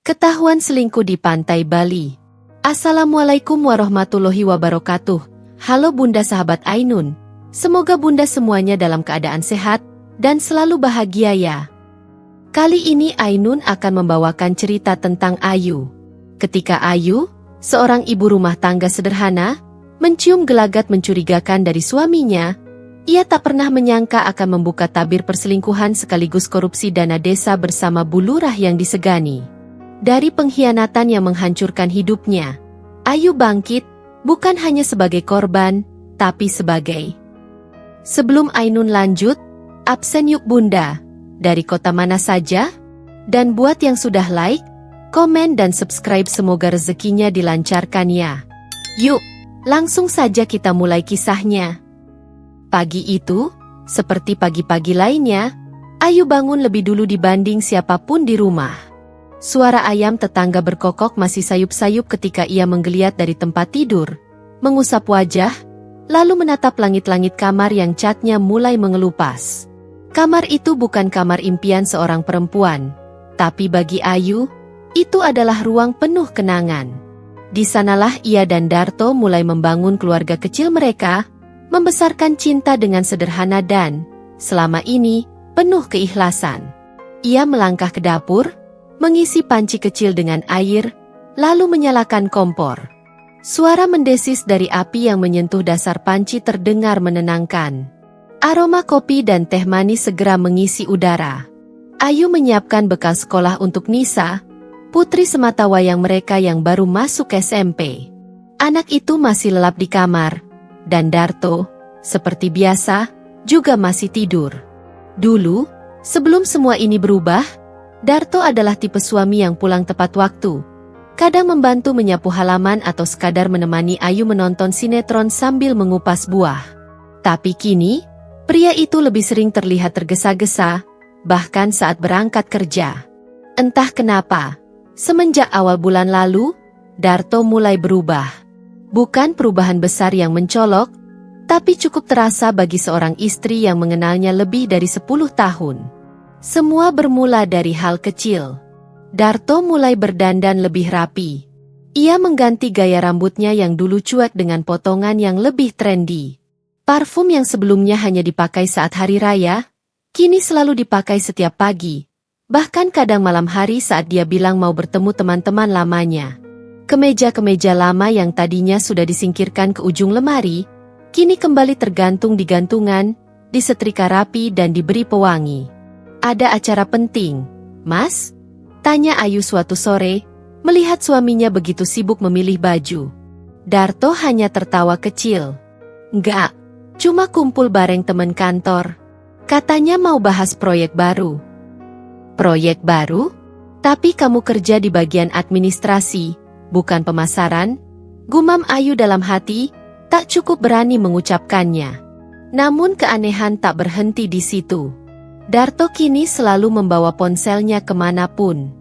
Ketahuan selingkuh di pantai Bali. Assalamualaikum warahmatullahi wabarakatuh. Halo Bunda sahabat Ainun. Semoga Bunda semuanya dalam keadaan sehat dan selalu bahagia ya. Kali ini Ainun akan membawakan cerita tentang Ayu. Ketika Ayu, seorang ibu rumah tangga sederhana, mencium gelagat mencurigakan dari suaminya, ia tak pernah menyangka akan membuka tabir perselingkuhan sekaligus korupsi dana desa bersama Bu Lurah yang disegani. Dari pengkhianatan yang menghancurkan hidupnya, Ayu bangkit, bukan hanya sebagai korban, tapi sebagai. Sebelum Ainun lanjut, absen yuk Bunda, dari kota mana saja? Dan buat yang sudah like, komen dan subscribe semoga rezekinya dilancarkan ya. Yuk, langsung saja kita mulai kisahnya. Pagi itu, seperti pagi-pagi lainnya, Ayu bangun lebih dulu dibanding siapapun di rumah. Suara ayam tetangga berkokok masih sayup-sayup ketika ia menggeliat dari tempat tidur, mengusap wajah, lalu menatap langit-langit kamar yang catnya mulai mengelupas. Kamar itu bukan kamar impian seorang perempuan, tapi bagi Ayu, itu adalah ruang penuh kenangan. Di sanalah ia dan Darto mulai membangun keluarga kecil mereka, membesarkan cinta dengan sederhana dan, selama ini, penuh keikhlasan. Ia melangkah ke dapur, mengisi panci kecil dengan air, lalu menyalakan kompor. Suara mendesis dari api yang menyentuh dasar panci terdengar menenangkan. Aroma kopi dan teh manis segera mengisi udara. Ayu menyiapkan bekal sekolah untuk Nisa, putri sematawayang mereka yang baru masuk SMP. Anak itu masih lelap di kamar, dan Darto, seperti biasa, juga masih tidur. Dulu, sebelum semua ini berubah, Darto adalah tipe suami yang pulang tepat waktu. Kadang membantu menyapu halaman atau sekadar menemani Ayu menonton sinetron sambil mengupas buah. Tapi kini, pria itu lebih sering terlihat tergesa-gesa, bahkan saat berangkat kerja. Entah kenapa, semenjak awal bulan lalu, Darto mulai berubah. Bukan perubahan besar yang mencolok, tapi cukup terasa bagi seorang istri yang mengenalnya lebih dari 10 tahun. Semua bermula dari hal kecil. Darto mulai berdandan lebih rapi. Ia mengganti gaya rambutnya yang dulu cuek dengan potongan yang lebih trendy. Parfum yang sebelumnya hanya dipakai saat hari raya, kini selalu dipakai setiap pagi. Bahkan kadang malam hari saat dia bilang mau bertemu teman-teman lamanya. Kemeja-kemeja lama yang tadinya sudah disingkirkan ke ujung lemari, kini kembali tergantung di gantungan, disetrika rapi dan diberi pewangi. Ada acara penting, Mas? Tanya Ayu suatu sore, melihat suaminya begitu sibuk memilih baju. Darto hanya tertawa kecil. Enggak, cuma kumpul bareng teman kantor. Katanya mau bahas proyek baru. Proyek baru? Tapi kamu kerja di bagian administrasi, bukan pemasaran? Gumam Ayu dalam hati, tak cukup berani mengucapkannya. Namun keanehan tak berhenti di situ. Darto kini selalu membawa ponselnya kemanapun,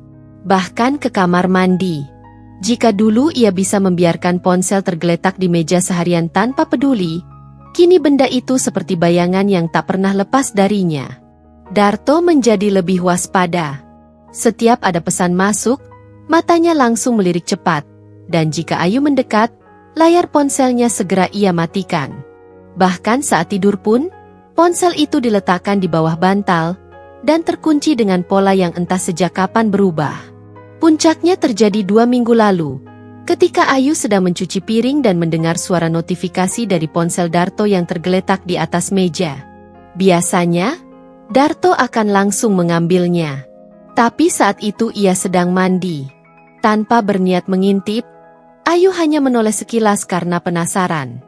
bahkan ke kamar mandi. Jika dulu ia bisa membiarkan ponsel tergeletak di meja seharian tanpa peduli, kini benda itu seperti bayangan yang tak pernah lepas darinya. Darto menjadi lebih waspada. Setiap ada pesan masuk, matanya langsung melirik cepat, dan jika Ayu mendekat, layar ponselnya segera ia matikan. Bahkan saat tidur pun, ponsel itu diletakkan di bawah bantal, dan terkunci dengan pola yang entah sejak kapan berubah. Puncaknya terjadi 2 minggu lalu, ketika Ayu sedang mencuci piring dan mendengar suara notifikasi dari ponsel Darto yang tergeletak di atas meja. Biasanya, Darto akan langsung mengambilnya. Tapi saat itu ia sedang mandi. Tanpa berniat mengintip, Ayu hanya menoleh sekilas karena penasaran.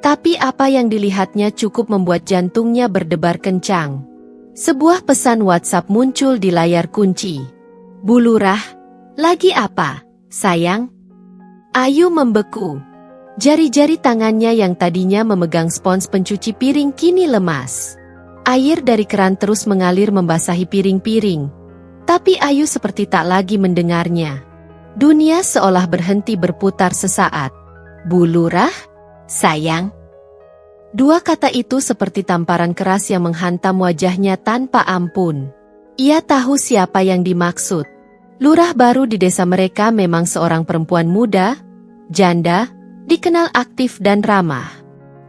Tapi apa yang dilihatnya cukup membuat jantungnya berdebar kencang. Sebuah pesan WhatsApp muncul di layar kunci. Bu Lurah, lagi apa, sayang? Ayu membeku. Jari-jari tangannya yang tadinya memegang spons pencuci piring kini lemas. Air dari keran terus mengalir membasahi piring-piring. Tapi Ayu seperti tak lagi mendengarnya. Dunia seolah berhenti berputar sesaat. Bu Lurah? Sayang. 2 kata itu seperti tamparan keras yang menghantam wajahnya tanpa ampun. Ia tahu siapa yang dimaksud. Lurah baru di desa mereka memang seorang perempuan muda, janda, dikenal aktif dan ramah.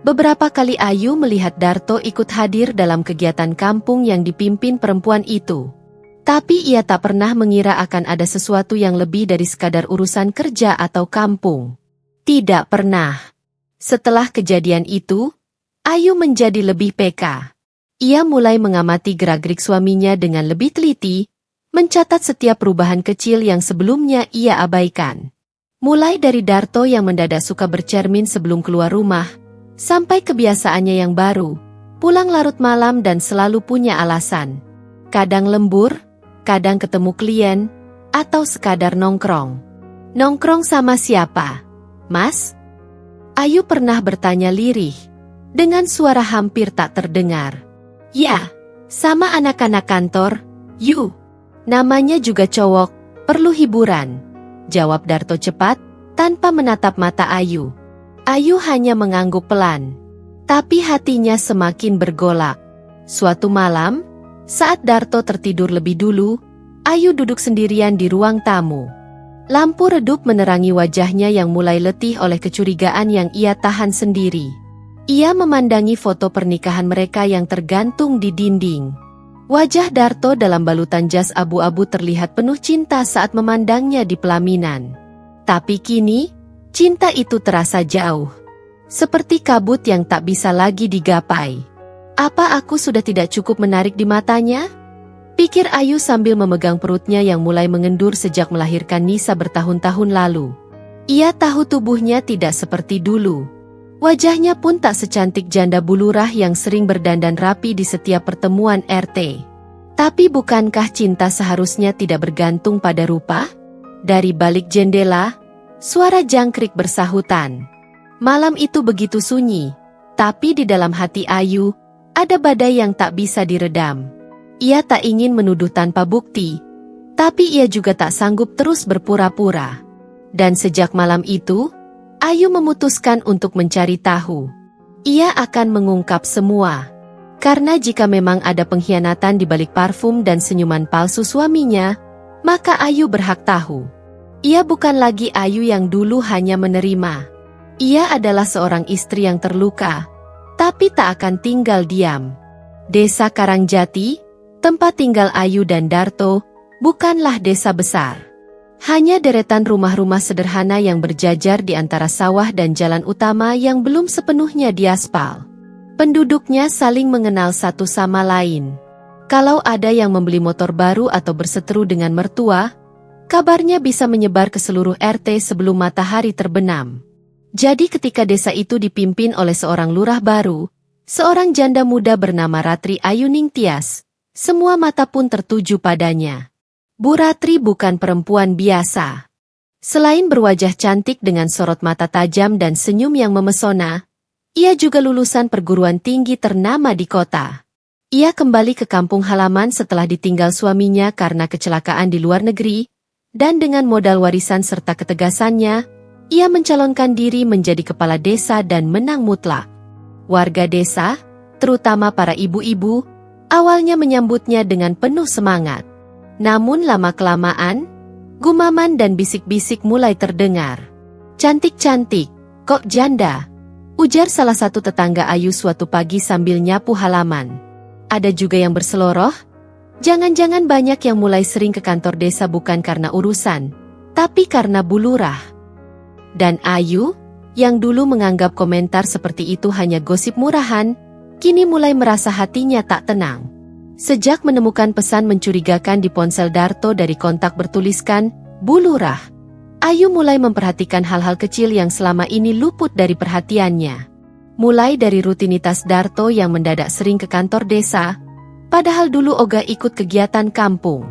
Beberapa kali Ayu melihat Darto ikut hadir dalam kegiatan kampung yang dipimpin perempuan itu. Tapi ia tak pernah mengira akan ada sesuatu yang lebih dari sekadar urusan kerja atau kampung. Tidak pernah. Setelah kejadian itu, Ayu menjadi lebih peka. Ia mulai mengamati gerak-gerik suaminya dengan lebih teliti, mencatat setiap perubahan kecil yang sebelumnya ia abaikan. Mulai dari Darto yang mendadak suka bercermin sebelum keluar rumah, sampai kebiasaannya yang baru, pulang larut malam dan selalu punya alasan. Kadang lembur, kadang ketemu klien, atau sekadar nongkrong. Nongkrong sama siapa, Mas? Ayu pernah bertanya lirih, dengan suara hampir tak terdengar. Ya, sama anak-anak kantor, Yu. Namanya juga cowok, perlu hiburan. Jawab Darto cepat, tanpa menatap mata Ayu. Ayu hanya mengangguk pelan. Tapi hatinya semakin bergolak. Suatu malam, saat Darto tertidur lebih dulu, Ayu duduk sendirian di ruang tamu. Lampu redup menerangi wajahnya yang mulai letih oleh kecurigaan yang ia tahan sendiri. Ia memandangi foto pernikahan mereka yang tergantung di dinding. Wajah Darto dalam balutan jas abu-abu terlihat penuh cinta saat memandangnya di pelaminan. Tapi kini, cinta itu terasa jauh. Seperti kabut yang tak bisa lagi digapai. Apa aku sudah tidak cukup menarik di matanya? Pikir Ayu sambil memegang perutnya yang mulai mengendur sejak melahirkan Nisa bertahun-tahun lalu. Ia tahu tubuhnya tidak seperti dulu. Wajahnya pun tak secantik janda bulurah yang sering berdandan rapi di setiap pertemuan RT. Tapi bukankah cinta seharusnya tidak bergantung pada rupa? Dari balik jendela, suara jangkrik bersahutan. Malam itu begitu sunyi, tapi di dalam hati Ayu, ada badai yang tak bisa diredam. Ia tak ingin menuduh tanpa bukti, tapi ia juga tak sanggup terus berpura-pura. Dan sejak malam itu, Ayu memutuskan untuk mencari tahu. Ia akan mengungkap semua. Karena jika memang ada pengkhianatan di balik parfum dan senyuman palsu suaminya, maka Ayu berhak tahu. Ia bukan lagi Ayu yang dulu hanya menerima. Ia adalah seorang istri yang terluka, tapi tak akan tinggal diam. Desa Karangjati, tempat tinggal Ayu dan Darto, bukanlah desa besar. Hanya deretan rumah-rumah sederhana yang berjajar di antara sawah dan jalan utama yang belum sepenuhnya diaspal. Penduduknya saling mengenal satu sama lain. Kalau ada yang membeli motor baru atau berseteru dengan mertua, kabarnya bisa menyebar ke seluruh RT sebelum matahari terbenam. Jadi ketika desa itu dipimpin oleh seorang lurah baru, seorang janda muda bernama Ratri Ayuning Tias, semua mata pun tertuju padanya. Bu Ratri bukan perempuan biasa. Selain berwajah cantik dengan sorot mata tajam dan senyum yang memesona, ia juga lulusan perguruan tinggi ternama di kota. Ia kembali ke kampung halaman setelah ditinggal suaminya karena kecelakaan di luar negeri, dan dengan modal warisan serta ketegasannya, ia mencalonkan diri menjadi kepala desa dan menang mutlak. Warga desa, terutama para ibu-ibu, awalnya menyambutnya dengan penuh semangat. Namun lama-kelamaan, gumaman dan bisik-bisik mulai terdengar. "Cantik-cantik, kok janda?" ujar salah satu tetangga Ayu suatu pagi sambil nyapu halaman. Ada juga yang berseloroh, jangan-jangan banyak yang mulai sering ke kantor desa bukan karena urusan, tapi karena bulurah. Dan Ayu, yang dulu menganggap komentar seperti itu hanya gosip murahan, kini mulai merasa hatinya tak tenang. Sejak menemukan pesan mencurigakan di ponsel Darto dari kontak bertuliskan, "Bu Lurah", Ayu mulai memperhatikan hal-hal kecil yang selama ini luput dari perhatiannya. Mulai dari rutinitas Darto yang mendadak sering ke kantor desa, padahal dulu ogah ikut kegiatan kampung.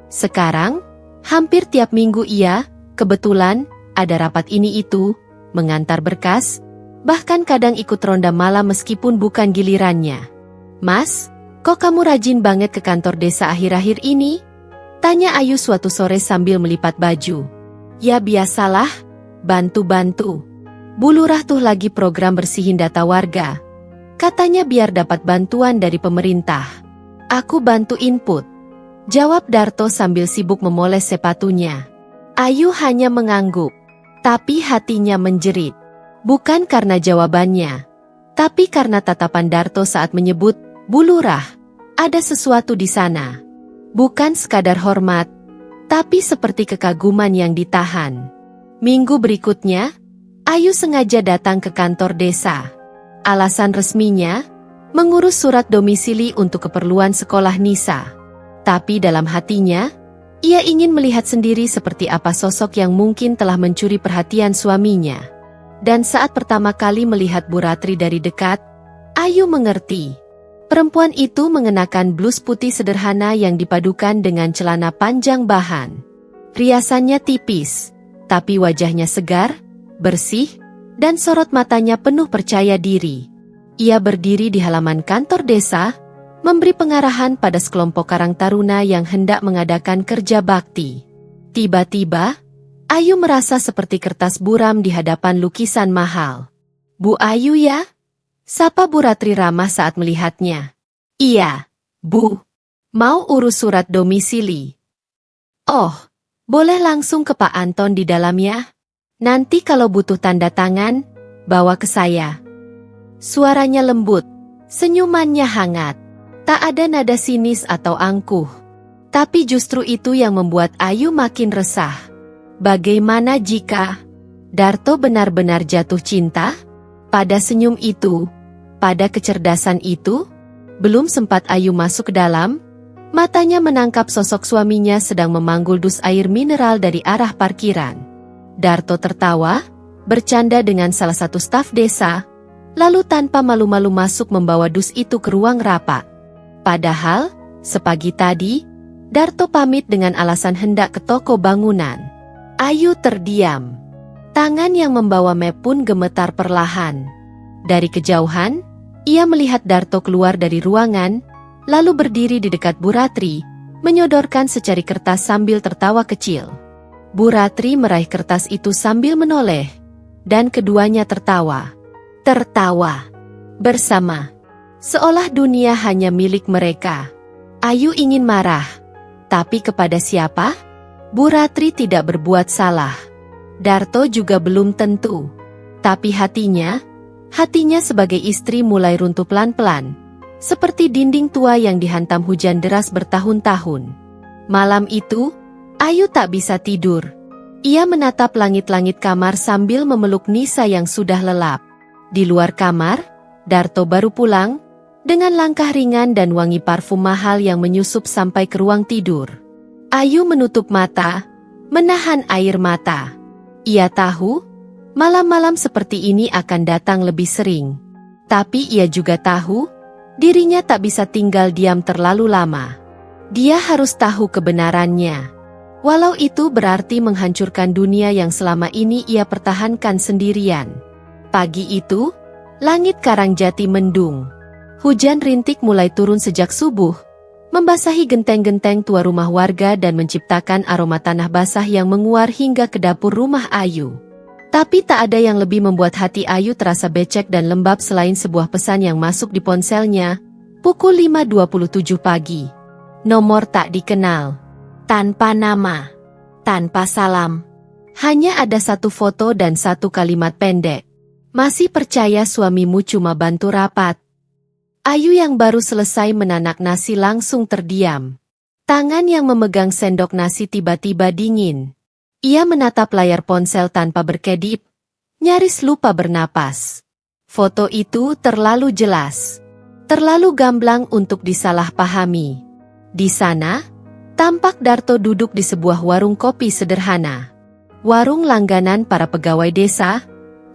Sekarang, hampir tiap minggu ia, kebetulan, ada rapat ini itu, mengantar berkas, bahkan kadang ikut ronda malam meskipun bukan gilirannya. "Mas, kok kamu rajin banget ke kantor desa akhir-akhir ini?" tanya Ayu suatu sore sambil melipat baju. "Ya biasalah, bantu-bantu. Bu Lurah tuh lagi program bersihin data warga. Katanya biar dapat bantuan dari pemerintah. Aku bantu input." Jawab Darto sambil sibuk memoles sepatunya. Ayu hanya mengangguk. Tapi hatinya menjerit. Bukan karena jawabannya. Tapi karena tatapan Darto saat menyebut, Bu Lurah, ada sesuatu di sana. Bukan sekadar hormat, tapi seperti kekaguman yang ditahan. Minggu berikutnya, Ayu sengaja datang ke kantor desa. Alasan resminya, mengurus surat domisili untuk keperluan sekolah Nisa. Tapi dalam hatinya, ia ingin melihat sendiri seperti apa sosok yang mungkin telah mencuri perhatian suaminya. Dan saat pertama kali melihat Bu Ratri dari dekat, Ayu mengerti. Perempuan itu mengenakan blus putih sederhana yang dipadukan dengan celana panjang bahan. Riasannya tipis, tapi wajahnya segar, bersih, dan sorot matanya penuh percaya diri. Ia berdiri di halaman kantor desa, memberi pengarahan pada sekelompok karang taruna yang hendak mengadakan kerja bakti. Tiba-tiba, Ayu merasa seperti kertas buram di hadapan lukisan mahal. Bu Ayu ya? Sapa Bu Ratri ramah saat melihatnya. Iya, Bu. Mau urus surat domisili. Oh, boleh langsung ke Pak Anton di dalam ya? Nanti kalau butuh tanda tangan, bawa ke saya. Suaranya lembut, senyumannya hangat. Tak ada nada sinis atau angkuh. Tapi justru itu yang membuat Ayu makin resah. Bagaimana jika Darto benar-benar jatuh cinta? Pada senyum itu, pada kecerdasan itu, belum sempat Ayu masuk ke dalam, matanya menangkap sosok suaminya sedang memanggul dus air mineral dari arah parkiran. Darto tertawa, bercanda dengan salah satu staf desa, lalu tanpa malu-malu masuk membawa dus itu ke ruang rapat. Padahal, sepagi tadi, Darto pamit dengan alasan hendak ke toko bangunan. Ayu terdiam. Tangan yang membawa map pun gemetar perlahan. Dari kejauhan, ia melihat Darto keluar dari ruangan, lalu berdiri di dekat Bu Ratri, menyodorkan secari kertas sambil tertawa kecil. Bu Ratri meraih kertas itu sambil menoleh, dan keduanya tertawa. Tertawa bersama. Seolah dunia hanya milik mereka. Ayu ingin marah. Tapi kepada siapa? Bu Ratri tidak berbuat salah. Darto juga belum tentu. Tapi hatinya sebagai istri mulai runtuh pelan-pelan. Seperti dinding tua yang dihantam hujan deras bertahun-tahun. Malam itu, Ayu tak bisa tidur. Ia menatap langit-langit kamar sambil memeluk Nisa yang sudah lelap. Di luar kamar, Darto baru pulang, dengan langkah ringan dan wangi parfum mahal yang menyusup sampai ke ruang tidur. Ayu menutup mata, menahan air mata. Ia tahu, malam-malam seperti ini akan datang lebih sering. Tapi ia juga tahu, dirinya tak bisa tinggal diam terlalu lama. Dia harus tahu kebenarannya. Walau itu berarti menghancurkan dunia yang selama ini ia pertahankan sendirian. Pagi itu, langit Karangjati mendung. Hujan rintik mulai turun sejak subuh, membasahi genteng-genteng tua rumah warga dan menciptakan aroma tanah basah yang menguar hingga ke dapur rumah Ayu. Tapi tak ada yang lebih membuat hati Ayu terasa becek dan lembab selain sebuah pesan yang masuk di ponselnya, pukul 5.27 pagi. Nomor tak dikenal. Tanpa nama, tanpa salam. Hanya ada satu foto dan satu kalimat pendek. Masih percaya suamimu cuma bantu rapat? Ayu yang baru selesai menanak nasi langsung terdiam. Tangan yang memegang sendok nasi tiba-tiba dingin. Ia menatap layar ponsel tanpa berkedip, nyaris lupa bernapas. Foto itu terlalu jelas. Terlalu gamblang untuk disalahpahami. Di sana, tampak Darto duduk di sebuah warung kopi sederhana. Warung langganan para pegawai desa,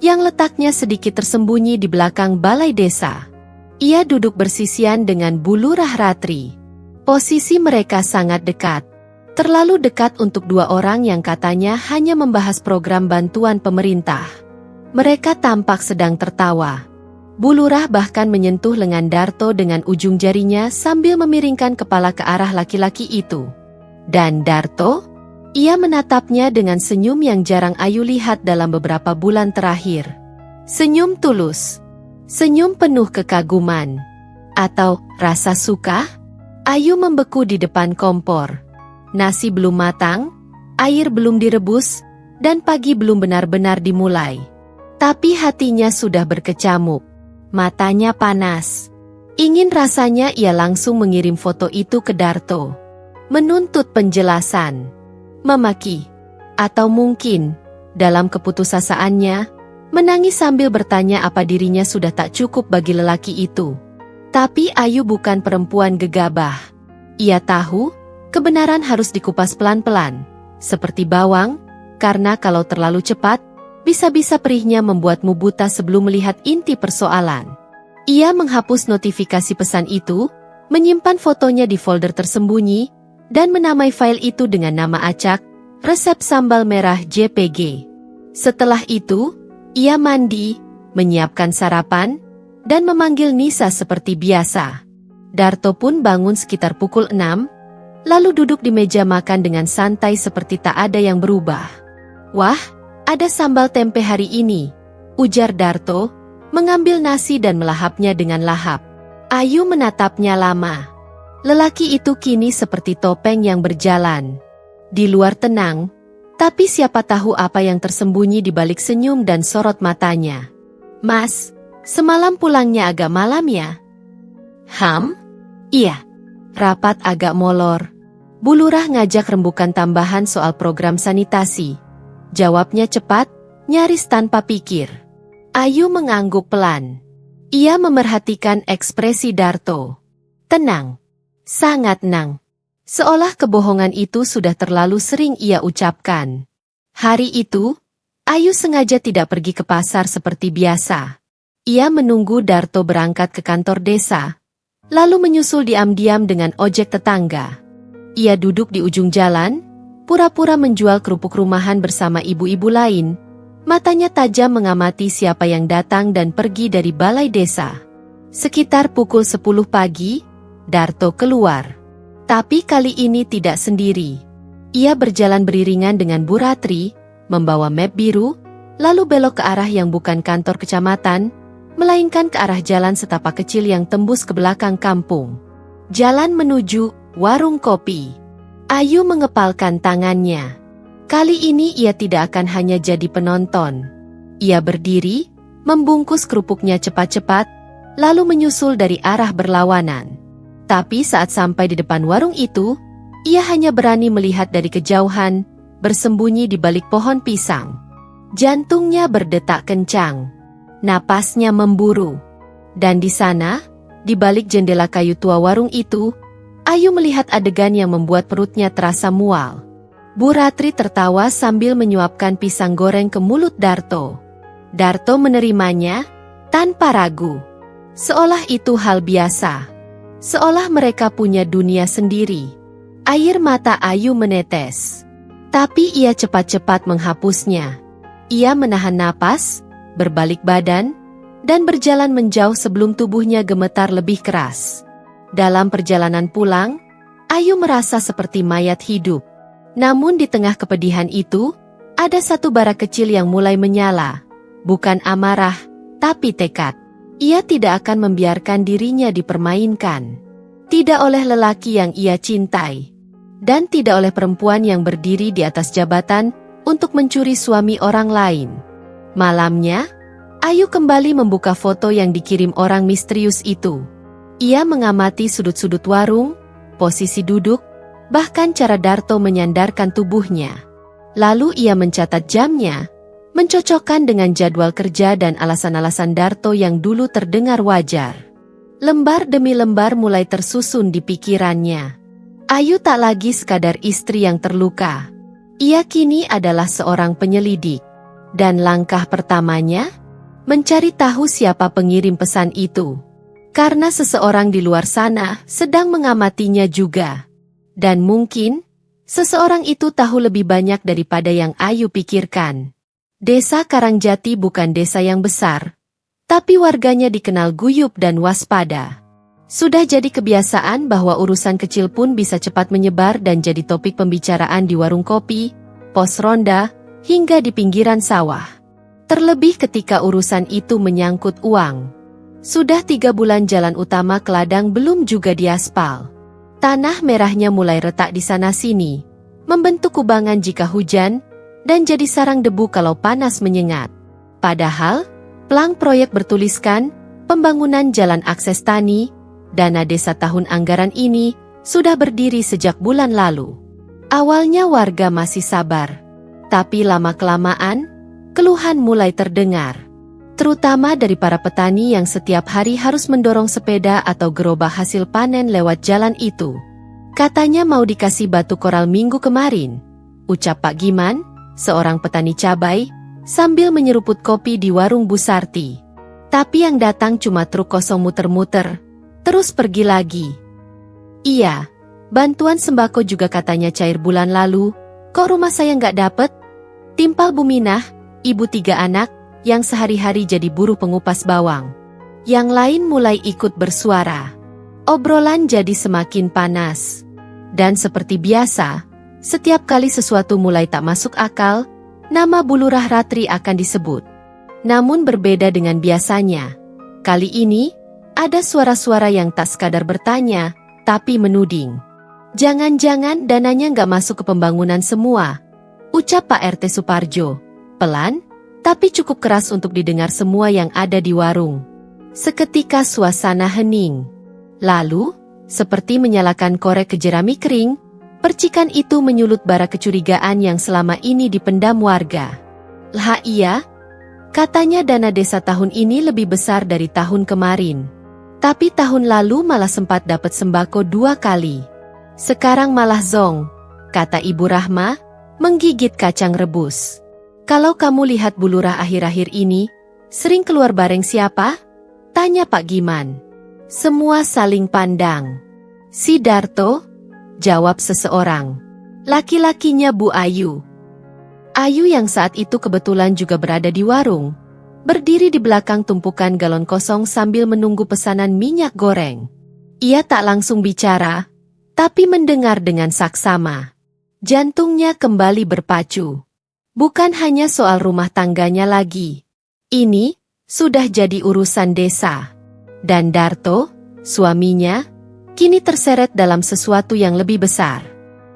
yang letaknya sedikit tersembunyi di belakang balai desa. Ia duduk bersisian dengan Bu Lurah Ratri. Posisi mereka sangat dekat. Terlalu dekat untuk dua orang yang katanya hanya membahas program bantuan pemerintah. Mereka tampak sedang tertawa. Bu Lurah bahkan menyentuh lengan Darto dengan ujung jarinya sambil memiringkan kepala ke arah laki-laki itu. Dan Darto, ia menatapnya dengan senyum yang jarang Ayu lihat dalam beberapa bulan terakhir. Senyum tulus. Senyum penuh kekaguman. Atau rasa suka? Ayu membeku di depan kompor. Nasi belum matang, air belum direbus, dan pagi belum benar-benar dimulai. Tapi hatinya sudah berkecamuk. Matanya panas. Ingin rasanya ia langsung mengirim foto itu ke Darto. Menuntut penjelasan. Memaki. Atau mungkin, dalam keputusasaannya, menangis sambil bertanya apa dirinya sudah tak cukup bagi lelaki itu. Tapi Ayu bukan perempuan gegabah. Ia tahu, kebenaran harus dikupas pelan-pelan. Seperti bawang, karena kalau terlalu cepat, bisa-bisa perihnya membuatmu buta sebelum melihat inti persoalan. Ia menghapus notifikasi pesan itu, menyimpan fotonya di folder tersembunyi, dan menamai file itu dengan nama acak, resep sambal merah JPG. Setelah itu, ia mandi, menyiapkan sarapan, dan memanggil Nisa seperti biasa. Darto pun bangun sekitar pukul 6, lalu duduk di meja makan dengan santai seperti tak ada yang berubah. "Wah, ada sambal tempe hari ini," ujar Darto, mengambil nasi dan melahapnya dengan lahap. Ayu menatapnya lama. Lelaki itu kini seperti topeng yang berjalan. Di luar tenang, tapi siapa tahu apa yang tersembunyi di balik senyum dan sorot matanya. "Mas, semalam pulangnya agak malam ya?" Iya. Rapat agak molor. Bu Lurah ngajak rembukan tambahan soal program sanitasi. Jawabnya cepat, nyaris tanpa pikir. Ayu mengangguk pelan. Ia memerhatikan ekspresi Darto. Tenang. Sangat tenang. Seolah kebohongan itu sudah terlalu sering ia ucapkan. Hari itu, Ayu sengaja tidak pergi ke pasar seperti biasa. Ia menunggu Darto berangkat ke kantor desa, lalu menyusul diam-diam dengan ojek tetangga. Ia duduk di ujung jalan, pura-pura menjual kerupuk rumahan bersama ibu-ibu lain. Matanya tajam mengamati siapa yang datang dan pergi dari balai desa. Sekitar pukul 10 pagi, Darto keluar. Tapi kali ini tidak sendiri. Ia berjalan beriringan dengan Bu Ratri, membawa map biru, lalu belok ke arah yang bukan kantor kecamatan, melainkan ke arah jalan setapak kecil yang tembus ke belakang kampung. Jalan menuju warung kopi. Ayu mengepalkan tangannya. Kali ini ia tidak akan hanya jadi penonton. Ia berdiri, membungkus kerupuknya cepat-cepat, lalu menyusul dari arah berlawanan. Tapi saat sampai di depan warung itu, ia hanya berani melihat dari kejauhan, bersembunyi di balik pohon pisang. Jantungnya berdetak kencang. Napasnya memburu. Dan di sana, di balik jendela kayu tua warung itu, Ayu melihat adegan yang membuat perutnya terasa mual. Bu Ratri tertawa sambil menyuapkan pisang goreng ke mulut Darto. Darto menerimanya tanpa ragu. Seolah itu hal biasa. Seolah mereka punya dunia sendiri. Air mata Ayu menetes. Tapi ia cepat-cepat menghapusnya. Ia menahan napas, berbalik badan, dan berjalan menjauh sebelum tubuhnya gemetar lebih keras. Dalam perjalanan pulang, Ayu merasa seperti mayat hidup. Namun di tengah kepedihan itu, ada satu bara kecil yang mulai menyala. Bukan amarah, tapi tekad. Ia tidak akan membiarkan dirinya dipermainkan. Tidak oleh lelaki yang ia cintai. Dan tidak oleh perempuan yang berdiri di atas jabatan untuk mencuri suami orang lain. Malamnya, Ayu kembali membuka foto yang dikirim orang misterius itu. Ia mengamati sudut-sudut warung, posisi duduk, bahkan cara Darto menyandarkan tubuhnya. Lalu ia mencatat jamnya, mencocokkan dengan jadwal kerja dan alasan-alasan Darto yang dulu terdengar wajar. Lembar demi lembar mulai tersusun di pikirannya. Ayu tak lagi sekadar istri yang terluka. Ia kini adalah seorang penyelidik. Dan langkah pertamanya, mencari tahu siapa pengirim pesan itu. Karena seseorang di luar sana sedang mengamatinya juga. Dan mungkin, seseorang itu tahu lebih banyak daripada yang Ayu pikirkan. Desa Karangjati bukan desa yang besar, tapi warganya dikenal guyup dan waspada. Sudah jadi kebiasaan bahwa urusan kecil pun bisa cepat menyebar dan jadi topik pembicaraan di warung kopi, pos ronda, hingga di pinggiran sawah. Terlebih ketika urusan itu menyangkut uang. Sudah 3 bulan jalan utama ke ladang belum juga diaspal. Tanah merahnya mulai retak di sana-sini, membentuk kubangan jika hujan, dan jadi sarang debu kalau panas menyengat. Padahal, plang proyek bertuliskan, pembangunan jalan akses tani, dana desa tahun anggaran ini, sudah berdiri sejak bulan lalu. Awalnya warga masih sabar, tapi lama-kelamaan, keluhan mulai terdengar. Terutama dari para petani yang setiap hari harus mendorong sepeda atau gerobak hasil panen lewat jalan itu. Katanya mau dikasih batu koral minggu kemarin, ucap Pak Giman, seorang petani cabai, sambil menyeruput kopi di warung Bu Sarti. Tapi yang datang cuma truk kosong muter-muter, terus pergi lagi. Iya, bantuan sembako juga katanya cair bulan lalu, kok rumah saya nggak dapet? Timpal Bu Minah, ibu 3 anak, yang sehari-hari jadi buruh pengupas bawang. Yang lain mulai ikut bersuara. Obrolan jadi semakin panas. Dan seperti biasa, setiap kali sesuatu mulai tak masuk akal, nama Bu Lurah Ratri akan disebut. Namun berbeda dengan biasanya. Kali ini, ada suara-suara yang tak sekadar bertanya, tapi menuding. Jangan-jangan dananya nggak masuk ke pembangunan semua, ucap Pak RT Suparjo. Pelan, tapi cukup keras untuk didengar semua yang ada di warung. Seketika suasana hening. Lalu, seperti menyalakan korek ke jerami kering, percikan itu menyulut bara kecurigaan yang selama ini dipendam warga. Lah iya, katanya dana desa tahun ini lebih besar dari tahun kemarin. Tapi tahun lalu malah sempat dapat sembako 2 kali. Sekarang malah zong, kata Ibu Rahma, menggigit kacang rebus. Kalau kamu lihat Bu Lurah akhir-akhir ini, sering keluar bareng siapa? Tanya Pak Giman. Semua saling pandang. Si Darto, jawab seseorang. Laki-lakinya Bu Ayu. Ayu yang saat itu kebetulan juga berada di warung, berdiri di belakang tumpukan galon kosong sambil menunggu pesanan minyak goreng. Ia tak langsung bicara, tapi mendengar dengan saksama. Jantungnya kembali berpacu. Bukan hanya soal rumah tangganya lagi. Ini sudah jadi urusan desa. Dan Darto, suaminya, kini terseret dalam sesuatu yang lebih besar.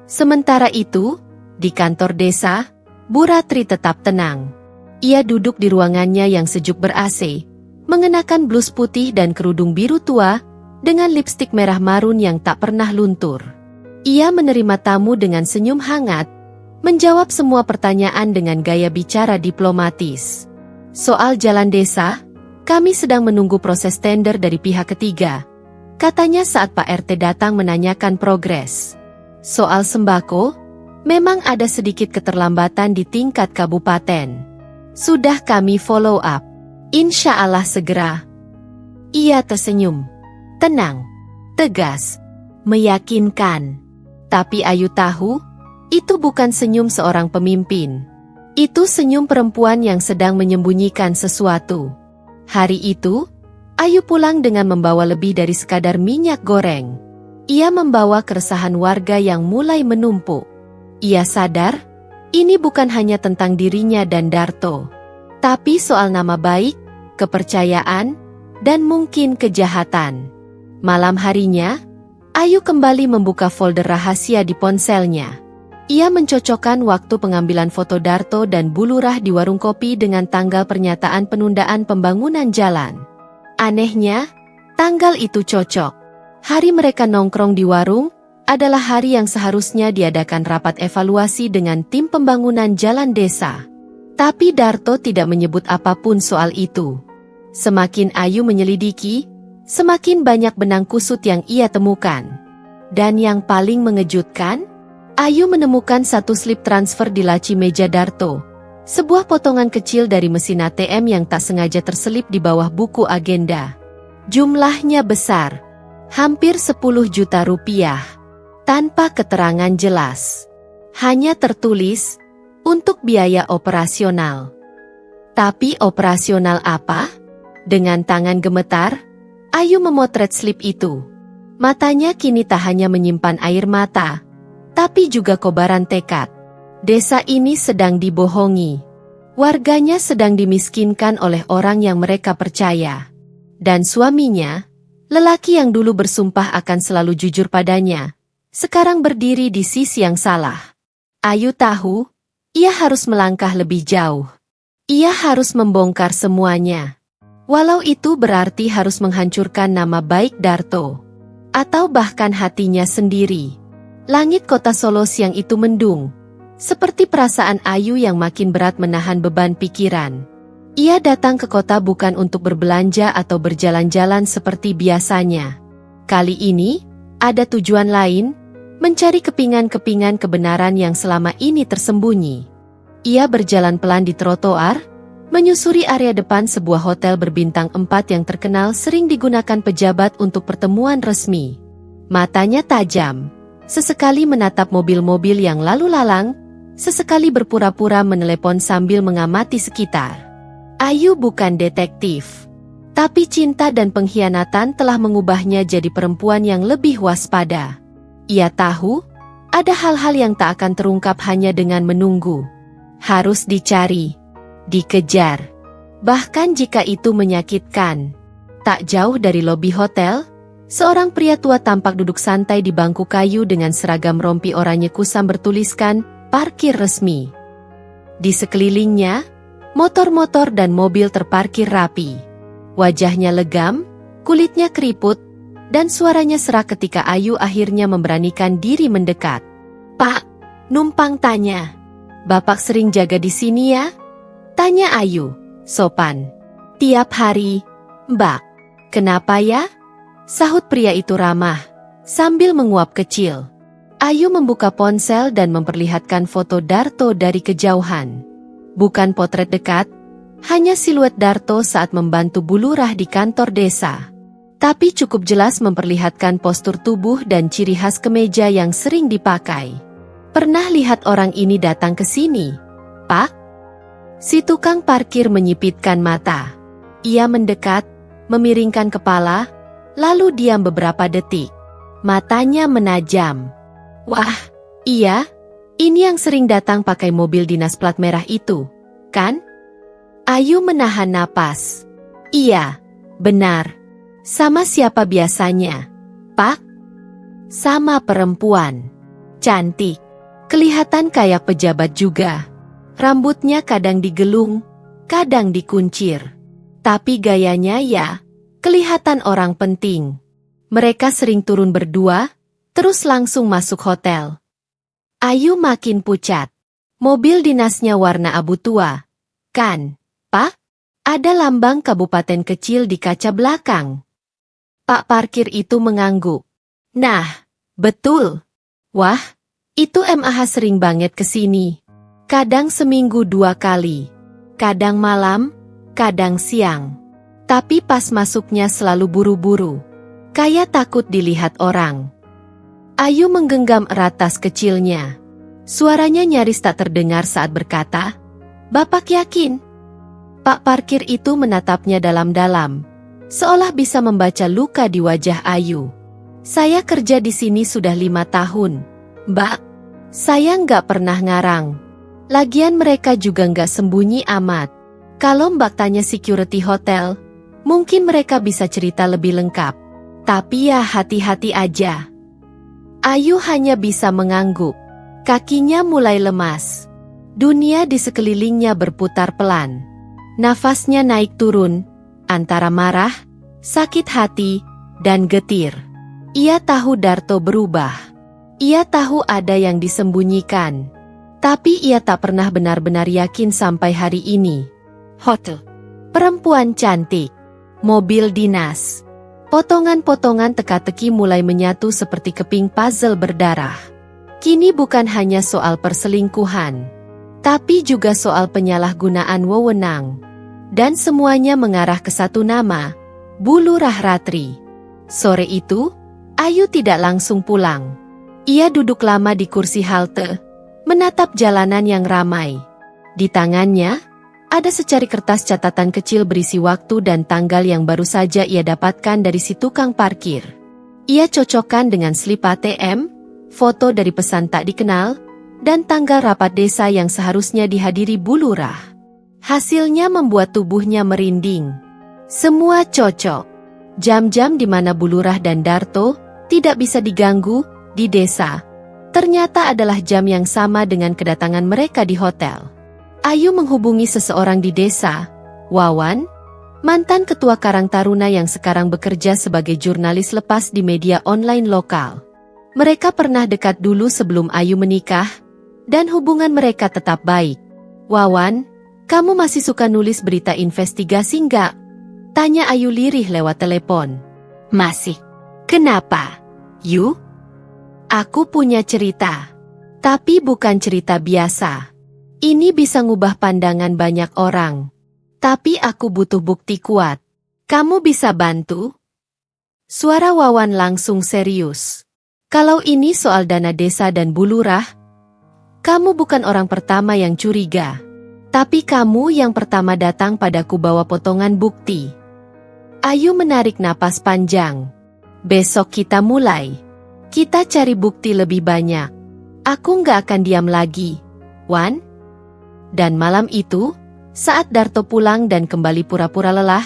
Sementara itu, di kantor desa, Bu Ratri tetap tenang. Ia duduk di ruangannya yang sejuk ber-AC, mengenakan blus putih dan kerudung biru tua, dengan lipstik merah marun yang tak pernah luntur. Ia menerima tamu dengan senyum hangat, menjawab semua pertanyaan dengan gaya bicara diplomatis. Soal jalan desa, kami sedang menunggu proses tender dari pihak ketiga, katanya saat Pak RT datang menanyakan progres. Soal sembako, memang ada sedikit keterlambatan di tingkat kabupaten. Sudah kami follow up. Insya Allah segera. Ia tersenyum. Tenang, tegas, meyakinkan. Tapi Ayu tahu, itu bukan senyum seorang pemimpin. Itu senyum perempuan yang sedang menyembunyikan sesuatu. Hari itu, Ayu pulang dengan membawa lebih dari sekadar minyak goreng. Ia membawa keresahan warga yang mulai menumpuk. Ia sadar, ini bukan hanya tentang dirinya dan Darto, tapi soal nama baik, kepercayaan, dan mungkin kejahatan. Malam harinya, Ayu kembali membuka folder rahasia di ponselnya. Ia mencocokkan waktu pengambilan foto Darto dan Bu Lurah di warung kopi dengan tanggal pernyataan penundaan pembangunan jalan. Anehnya, tanggal itu cocok. Hari mereka nongkrong di warung adalah hari yang seharusnya diadakan rapat evaluasi dengan tim pembangunan jalan desa. Tapi Darto tidak menyebut apapun soal itu. Semakin Ayu menyelidiki, semakin banyak benang kusut yang ia temukan. Dan yang paling mengejutkan, Ayu menemukan satu slip transfer di laci meja Darto. Sebuah potongan kecil dari mesin ATM yang tak sengaja terselip di bawah buku agenda. Jumlahnya besar, hampir 10 juta rupiah, tanpa keterangan jelas. Hanya tertulis, untuk biaya operasional. Tapi operasional apa? Dengan tangan gemetar, Ayu memotret slip itu. Matanya kini tak hanya menyimpan air mata, tapi juga kobaran tekad. Desa ini sedang dibohongi. Warganya sedang dimiskinkan oleh orang yang mereka percaya. Dan suaminya, lelaki yang dulu bersumpah akan selalu jujur padanya, sekarang berdiri di sisi yang salah. Ayu tahu, ia harus melangkah lebih jauh. Ia harus membongkar semuanya. Walau itu berarti harus menghancurkan nama baik Darto. Atau bahkan hatinya sendiri. Langit kota Solo siang itu mendung. Seperti perasaan Ayu yang makin berat menahan beban pikiran. Ia datang ke kota bukan untuk berbelanja atau berjalan-jalan seperti biasanya. Kali ini, ada tujuan lain, mencari kepingan-kepingan kebenaran yang selama ini tersembunyi. Ia berjalan pelan di trotoar, menyusuri area depan sebuah hotel berbintang 4 yang terkenal sering digunakan pejabat untuk pertemuan resmi. Matanya tajam, sesekali menatap mobil-mobil yang lalu lalang, sesekali berpura-pura menelepon sambil mengamati sekitar. Ayu bukan detektif, tapi cinta dan pengkhianatan telah mengubahnya jadi perempuan yang lebih waspada. Ia tahu, ada hal-hal yang tak akan terungkap hanya dengan menunggu. Harus dicari, dikejar, bahkan jika itu menyakitkan. Tak jauh dari lobi hotel, seorang pria tua tampak duduk santai di bangku kayu dengan seragam rompi oranye kusam bertuliskan, "Parkir resmi". Di sekelilingnya, motor-motor dan mobil terparkir rapi. Wajahnya legam, kulitnya keriput, dan suaranya serak ketika Ayu akhirnya memberanikan diri mendekat. "Pak, numpang tanya. Bapak sering jaga di sini ya?" Tanya Ayu, sopan. "Tiap hari, Mbak." "Kenapa ya?" sahut pria itu ramah, sambil menguap kecil. Ayu membuka ponsel dan memperlihatkan foto Darto dari kejauhan. Bukan potret dekat, hanya siluet Darto saat membantu Bu Lurah di kantor desa. Tapi cukup jelas memperlihatkan postur tubuh dan ciri khas kemeja yang sering dipakai. "Pernah lihat orang ini datang ke sini, Pak?" Si tukang parkir menyipitkan mata. Ia mendekat, memiringkan kepala, lalu diam beberapa detik. Matanya menajam. "Wah, iya. Ini yang sering datang pakai mobil dinas plat merah itu, kan?" Ayu menahan napas. "Iya, benar. Sama siapa biasanya, Pak?" "Sama perempuan. Cantik. Kelihatan kayak pejabat juga. Rambutnya kadang digelung, kadang dikuncir. Tapi gayanya ya, kelihatan orang penting." Mereka sering turun berdua, terus langsung masuk hotel. Ayu makin pucat. Mobil dinasnya warna abu tua. "Kan, Pak? Ada lambang kabupaten kecil di kaca belakang." Pak parkir itu mengangguk. "Nah, betul. Wah, itu MAH sering banget ke sini. Kadang seminggu 2 kali. Kadang malam, kadang siang. Tapi pas masuknya selalu buru-buru. Kayak takut dilihat orang." Ayu menggenggam erat tas kecilnya. Suaranya nyaris tak terdengar saat berkata, "Bapak yakin?" Pak parkir itu menatapnya dalam-dalam, seolah bisa membaca luka di wajah Ayu. "Saya kerja di sini sudah 5 tahun, Mbak. Saya nggak pernah ngarang. Lagian mereka juga nggak sembunyi amat. Kalau Mbak tanya security hotel, mungkin mereka bisa cerita lebih lengkap. Tapi ya hati-hati aja." Ayu hanya bisa mengangguk. Kakinya mulai lemas. Dunia di sekelilingnya berputar pelan. Nafasnya naik turun, antara marah, sakit hati, dan getir. Ia tahu Darto berubah. Ia tahu ada yang disembunyikan. Tapi ia tak pernah benar-benar yakin sampai hari ini. Hotel. Perempuan cantik. Mobil dinas. Potongan-potongan teka-teki mulai menyatu seperti keping puzzle berdarah. Kini bukan hanya soal perselingkuhan, tapi juga soal penyalahgunaan wewenang. Dan semuanya mengarah ke satu nama, Bu Lurah Ratri. Sore itu, Ayu tidak langsung pulang. Ia duduk lama di kursi halte, menatap jalanan yang ramai. Di tangannya, ada secari kertas catatan kecil berisi waktu dan tanggal yang baru saja ia dapatkan dari si tukang parkir. Ia cocokkan dengan slip ATM, foto dari pesan tak dikenal, dan tanggal rapat desa yang seharusnya dihadiri Bu Lurah. Hasilnya membuat tubuhnya merinding. Semua cocok. Jam-jam di mana Bu Lurah dan Darto tidak bisa diganggu, di desa, ternyata adalah jam yang sama dengan kedatangan mereka di hotel. Ayu menghubungi seseorang di desa, Wawan, mantan ketua Karang Taruna yang sekarang bekerja sebagai jurnalis lepas di media online lokal. Mereka pernah dekat dulu sebelum Ayu menikah, dan hubungan mereka tetap baik. Wawan, kamu masih suka nulis berita investigasi nggak? Tanya Ayu lirih lewat telepon. Masih. Kenapa? Yu? Aku punya cerita. Tapi bukan cerita biasa. Ini bisa ngubah pandangan banyak orang. Tapi aku butuh bukti kuat. Kamu bisa bantu? Suara Wawan langsung serius. Kalau ini soal dana desa dan bulurah, kamu bukan orang pertama yang curiga. Tapi kamu yang pertama datang padaku bawa potongan bukti. Ayu menarik napas panjang. Besok kita mulai. Kita cari bukti lebih banyak. Aku nggak akan diam lagi, Wan. Dan malam itu, saat Darto pulang dan kembali pura-pura lelah,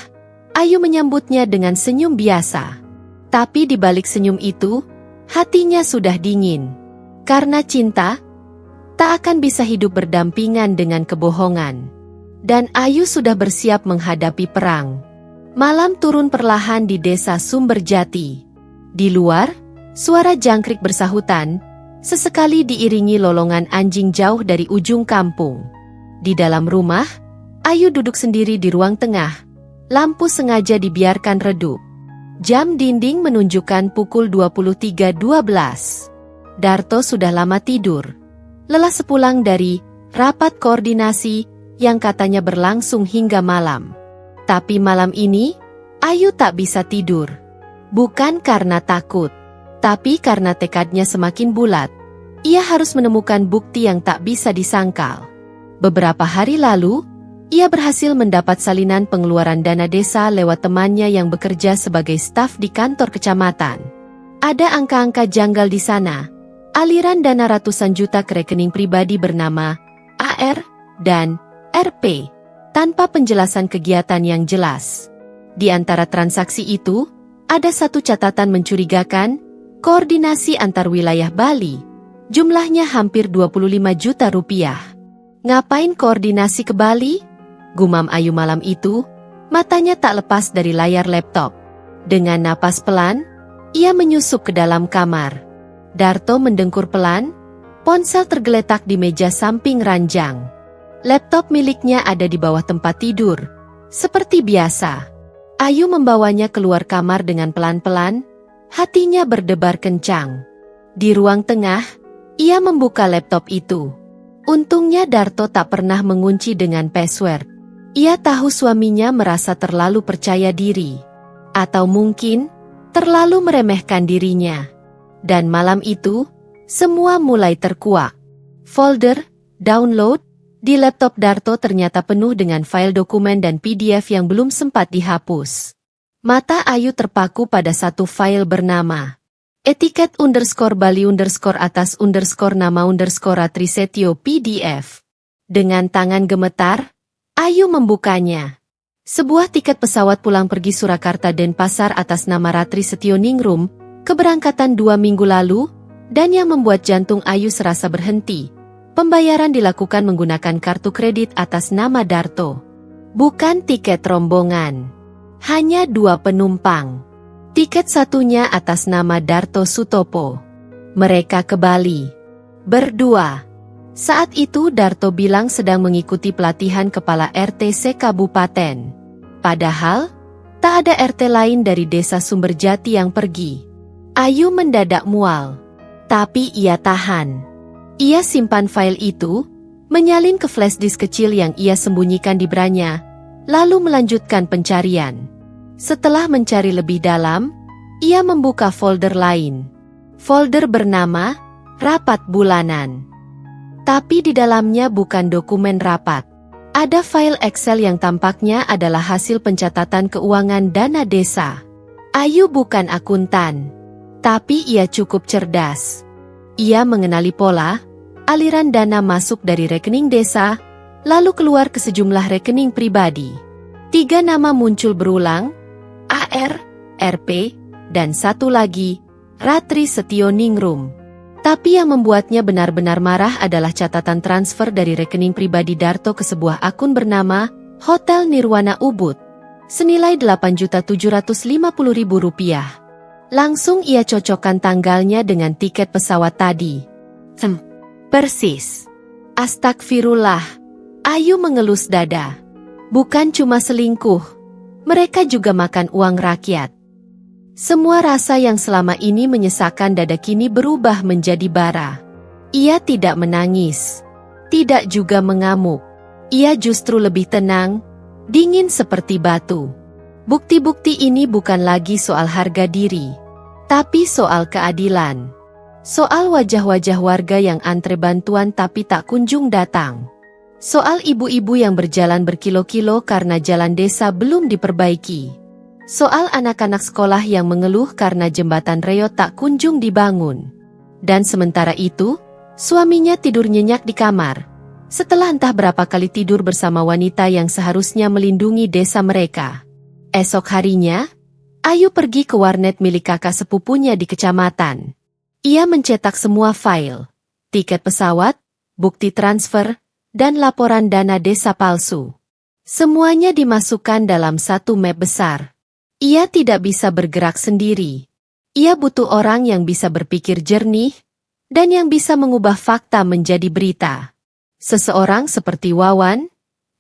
Ayu menyambutnya dengan senyum biasa. Tapi di balik senyum itu, hatinya sudah dingin. Karena cinta, tak akan bisa hidup berdampingan dengan kebohongan. Dan Ayu sudah bersiap menghadapi perang. Malam turun perlahan di desa Sumberjati. Di luar, suara jangkrik bersahutan, sesekali diiringi lolongan anjing jauh dari ujung kampung. Di dalam rumah, Ayu duduk sendiri di ruang tengah. Lampu sengaja dibiarkan redup. Jam dinding menunjukkan pukul 23.12. Darto sudah lama tidur. Lelah sepulang dari rapat koordinasi yang katanya berlangsung hingga malam. Tapi malam ini, Ayu tak bisa tidur. Bukan karena takut, tapi karena tekadnya semakin bulat. Ia harus menemukan bukti yang tak bisa disangkal. Beberapa hari lalu, ia berhasil mendapat salinan pengeluaran dana desa lewat temannya yang bekerja sebagai staf di kantor kecamatan. Ada angka-angka janggal di sana. Aliran dana ratusan juta ke rekening pribadi bernama AR dan RP, tanpa penjelasan kegiatan yang jelas. Di antara transaksi itu, ada satu catatan mencurigakan, koordinasi antar wilayah Bali. Jumlahnya hampir 25 juta rupiah. Ngapain koordinasi ke Bali? Gumam Ayu malam itu, matanya tak lepas dari layar laptop. Dengan napas pelan, ia menyusup ke dalam kamar. Darto mendengkur pelan, ponsel tergeletak di meja samping ranjang. Laptop miliknya ada di bawah tempat tidur. Seperti biasa, Ayu membawanya keluar kamar dengan pelan-pelan, hatinya berdebar kencang. Di ruang tengah, ia membuka laptop itu. Untungnya Darto tak pernah mengunci dengan password. Ia tahu suaminya merasa terlalu percaya diri. Atau mungkin, terlalu meremehkan dirinya. Dan malam itu, semua mulai terkuak. Folder, download, di laptop Darto ternyata penuh dengan file dokumen dan PDF yang belum sempat dihapus. Mata Ayu terpaku pada satu file bernama etiket _Bali _atas _nama Ratri Setio PDF. Dengan tangan gemetar, Ayu membukanya. Sebuah tiket pesawat pulang pergi Surakarta Denpasar atas nama Ratri Setio Ningrum, keberangkatan 2 minggu lalu, dan yang membuat jantung Ayu serasa berhenti. Pembayaran dilakukan menggunakan kartu kredit atas nama Darto. Bukan tiket rombongan. Hanya 2 penumpang. Tiket satunya atas nama Darto Sutopo. Mereka ke Bali. Berdua. Saat itu Darto bilang sedang mengikuti pelatihan kepala RT Kabupaten. Padahal, tak ada RT lain dari desa Sumberjati yang pergi. Ayu mendadak mual. Tapi ia tahan. Ia simpan file itu, menyalin ke flash disk kecil yang ia sembunyikan di branya, lalu melanjutkan pencarian. Setelah mencari lebih dalam, ia membuka folder lain. Folder bernama Rapat Bulanan. Tapi di dalamnya bukan dokumen rapat. Ada file Excel yang tampaknya adalah hasil pencatatan keuangan dana desa. Ayu bukan akuntan, tapi ia cukup cerdas. Ia mengenali pola, aliran dana masuk dari rekening desa, lalu keluar ke sejumlah rekening pribadi. 3 nama muncul berulang, AR, RP, dan satu lagi, Ratri Setio Ningrum. Tapi yang membuatnya benar-benar marah adalah catatan transfer dari rekening pribadi Darto ke sebuah akun bernama Hotel Nirwana Ubud, senilai Rp8.750.000. Langsung ia cocokkan tanggalnya dengan tiket pesawat tadi. Persis. Astagfirullah. Ayu mengelus dada. Bukan cuma selingkuh, mereka juga makan uang rakyat. Semua rasa yang selama ini menyesakkan dada kini berubah menjadi bara. Ia tidak menangis, tidak juga mengamuk. Ia justru lebih tenang, dingin seperti batu. Bukti-bukti ini bukan lagi soal harga diri, tapi soal keadilan. Soal wajah-wajah warga yang antre bantuan tapi tak kunjung datang. Soal ibu-ibu yang berjalan berkilo-kilo karena jalan desa belum diperbaiki. Soal anak-anak sekolah yang mengeluh karena jembatan reo tak kunjung dibangun. Dan sementara itu, suaminya tidur nyenyak di kamar. Setelah entah berapa kali tidur bersama wanita yang seharusnya melindungi desa mereka. Esok harinya, Ayu pergi ke warnet milik kakak sepupunya di kecamatan. Ia mencetak semua file, tiket pesawat, bukti transfer, dan laporan dana desa palsu. Semuanya dimasukkan dalam satu map besar. Ia tidak bisa bergerak sendiri. Ia butuh orang yang bisa berpikir jernih, dan yang bisa mengubah fakta menjadi berita. Seseorang seperti Wawan,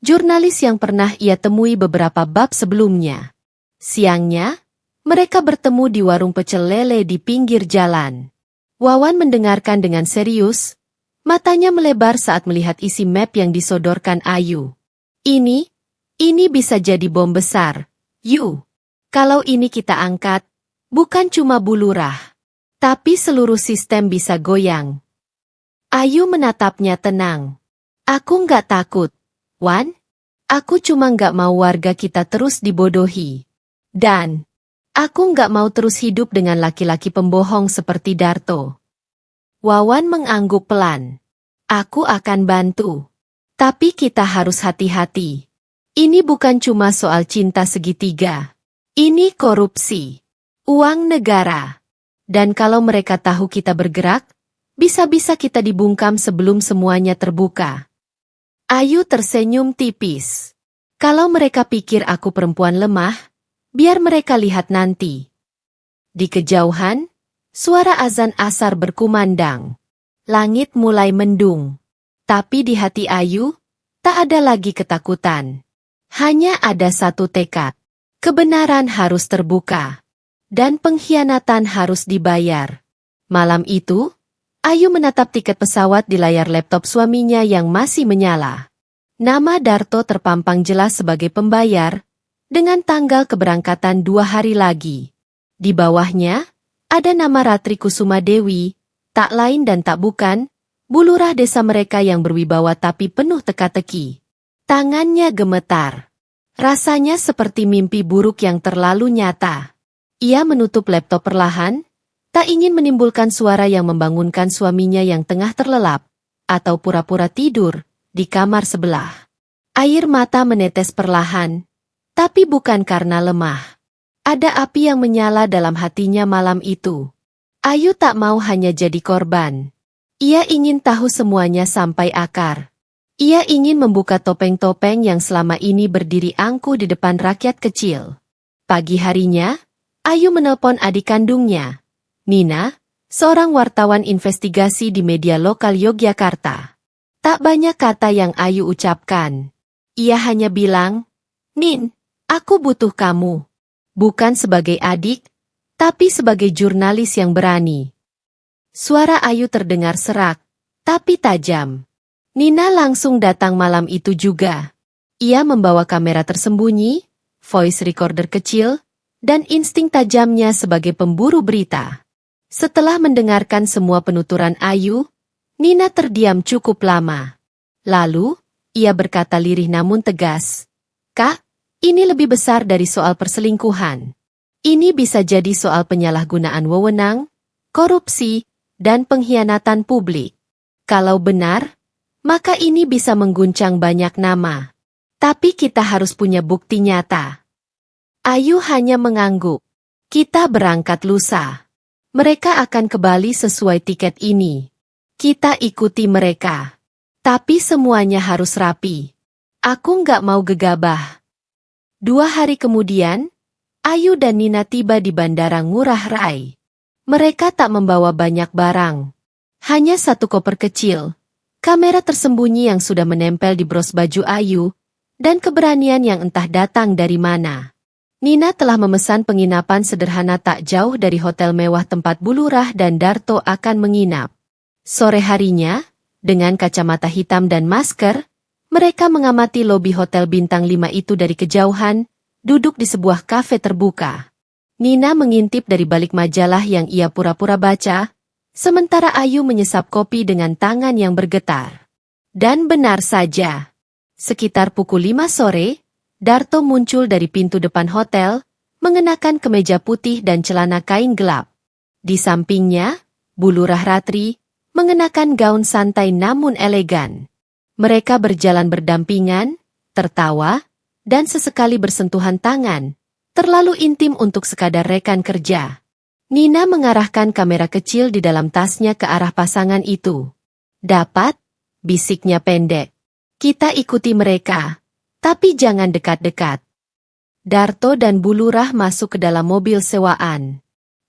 jurnalis yang pernah ia temui beberapa bab sebelumnya. Siangnya, mereka bertemu di warung pecel lele di pinggir jalan. Wawan mendengarkan dengan serius, matanya melebar saat melihat isi map yang disodorkan Ayu. Ini bisa jadi bom besar, Yu. Kalau ini kita angkat, bukan cuma bulurah, tapi seluruh sistem bisa goyang. Ayu menatapnya tenang. Aku nggak takut, Wan. Aku cuma nggak mau warga kita terus dibodohi. Dan aku nggak mau terus hidup dengan laki-laki pembohong seperti Darto. Wawan mengangguk pelan. Aku akan bantu. Tapi kita harus hati-hati. Ini bukan cuma soal cinta segitiga. Ini korupsi. Uang negara. Dan kalau mereka tahu kita bergerak, bisa-bisa kita dibungkam sebelum semuanya terbuka. Ayu tersenyum tipis. Kalau mereka pikir aku perempuan lemah, biar mereka lihat nanti. Di kejauhan, suara azan asar berkumandang. Langit mulai mendung. Tapi di hati Ayu, tak ada lagi ketakutan. Hanya ada satu tekad. Kebenaran harus terbuka. Dan pengkhianatan harus dibayar. Malam itu, Ayu menatap tiket pesawat di layar laptop suaminya yang masih menyala. Nama Darto terpampang jelas sebagai pembayar, dengan tanggal keberangkatan 2 hari lagi. Di bawahnya, ada nama Ratri Kusuma Dewi, tak lain dan tak bukan, bulurah desa mereka yang berwibawa tapi penuh teka-teki. Tangannya gemetar. Rasanya seperti mimpi buruk yang terlalu nyata. Ia menutup laptop perlahan, tak ingin menimbulkan suara yang membangunkan suaminya yang tengah terlelap, atau pura-pura tidur, di kamar sebelah. Air mata menetes perlahan, tapi bukan karena lemah. Ada api yang menyala dalam hatinya malam itu. Ayu tak mau hanya jadi korban. Ia ingin tahu semuanya sampai akar. Ia ingin membuka topeng-topeng yang selama ini berdiri angkuh di depan rakyat kecil. Pagi harinya, Ayu menelpon adik kandungnya, Nina, seorang wartawan investigasi di media lokal Yogyakarta. Tak banyak kata yang Ayu ucapkan. Ia hanya bilang, Nin, aku butuh kamu. Bukan sebagai adik, tapi sebagai jurnalis yang berani. Suara Ayu terdengar serak, tapi tajam. Nina langsung datang malam itu juga. Ia membawa kamera tersembunyi, voice recorder kecil, dan insting tajamnya sebagai pemburu berita. Setelah mendengarkan semua penuturan Ayu, Nina terdiam cukup lama. Lalu, ia berkata lirih namun tegas, Kak, ini lebih besar dari soal perselingkuhan. Ini bisa jadi soal penyalahgunaan wewenang, korupsi, dan pengkhianatan publik. Kalau benar, maka ini bisa mengguncang banyak nama. Tapi kita harus punya bukti nyata. Ayu hanya mengangguk. Kita berangkat lusa. Mereka akan kembali sesuai tiket ini. Kita ikuti mereka. Tapi semuanya harus rapi. Aku nggak mau gegabah. 2 hari kemudian, Ayu dan Nina tiba di Bandara Ngurah Rai. Mereka tak membawa banyak barang. Hanya satu koper kecil, kamera tersembunyi yang sudah menempel di bros baju Ayu, dan keberanian yang entah datang dari mana. Nina telah memesan penginapan sederhana tak jauh dari hotel mewah tempat Bulurah dan Darto akan menginap. Sore harinya, dengan kacamata hitam dan masker, mereka mengamati lobi hotel bintang 5 itu dari kejauhan, duduk di sebuah kafe terbuka. Nina mengintip dari balik majalah yang ia pura-pura baca, sementara Ayu menyesap kopi dengan tangan yang bergetar. Dan benar saja. Sekitar pukul 5 sore, Darto muncul dari pintu depan hotel, mengenakan kemeja putih dan celana kain gelap. Di sampingnya, Bulurah Ratri, mengenakan gaun santai namun elegan. Mereka berjalan berdampingan, tertawa, dan sesekali bersentuhan tangan, terlalu intim untuk sekadar rekan kerja. Nina mengarahkan kamera kecil di dalam tasnya ke arah pasangan itu. Dapat? Bisiknya pendek. Kita ikuti mereka, tapi jangan dekat-dekat. Darto dan Bulurah masuk ke dalam mobil sewaan.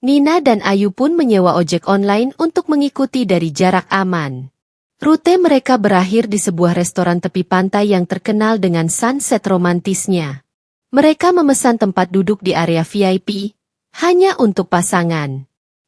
Nina dan Ayu pun menyewa ojek online untuk mengikuti dari jarak aman. Rute mereka berakhir di sebuah restoran tepi pantai yang terkenal dengan sunset romantisnya. Mereka memesan tempat duduk di area VIP, hanya untuk pasangan.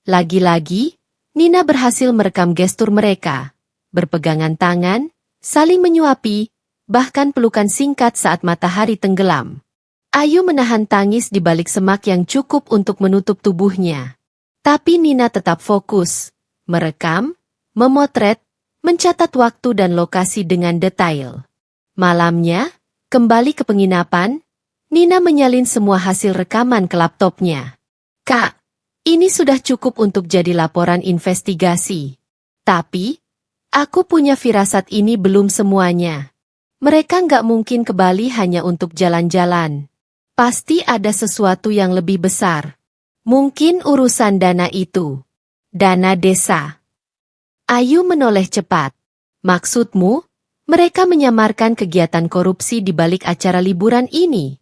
Lagi-lagi, Nina berhasil merekam gestur mereka. Berpegangan tangan, saling menyuapi, bahkan pelukan singkat saat matahari tenggelam. Ayu menahan tangis di balik semak yang cukup untuk menutup tubuhnya. Tapi Nina tetap fokus, merekam, memotret, mencatat waktu dan lokasi dengan detail. Malamnya, kembali ke penginapan, Nina menyalin semua hasil rekaman ke laptopnya. Kak, ini sudah cukup untuk jadi laporan investigasi. Tapi, aku punya firasat ini belum semuanya. Mereka nggak mungkin ke Bali hanya untuk jalan-jalan. Pasti ada sesuatu yang lebih besar. Mungkin urusan dana itu. Dana desa. Ayu menoleh cepat. Maksudmu, mereka menyamarkan kegiatan korupsi di balik acara liburan ini?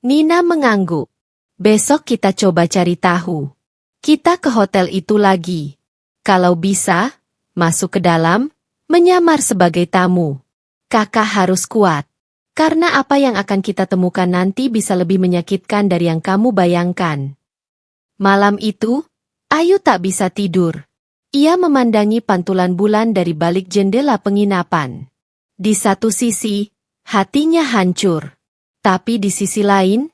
Nina mengangguk. Besok kita coba cari tahu. Kita ke hotel itu lagi. Kalau bisa, masuk ke dalam, menyamar sebagai tamu. Kakak harus kuat. Karena apa yang akan kita temukan nanti bisa lebih menyakitkan dari yang kamu bayangkan. Malam itu, Ayu tak bisa tidur. Ia memandangi pantulan bulan dari balik jendela penginapan. Di satu sisi, hatinya hancur. Tapi di sisi lain,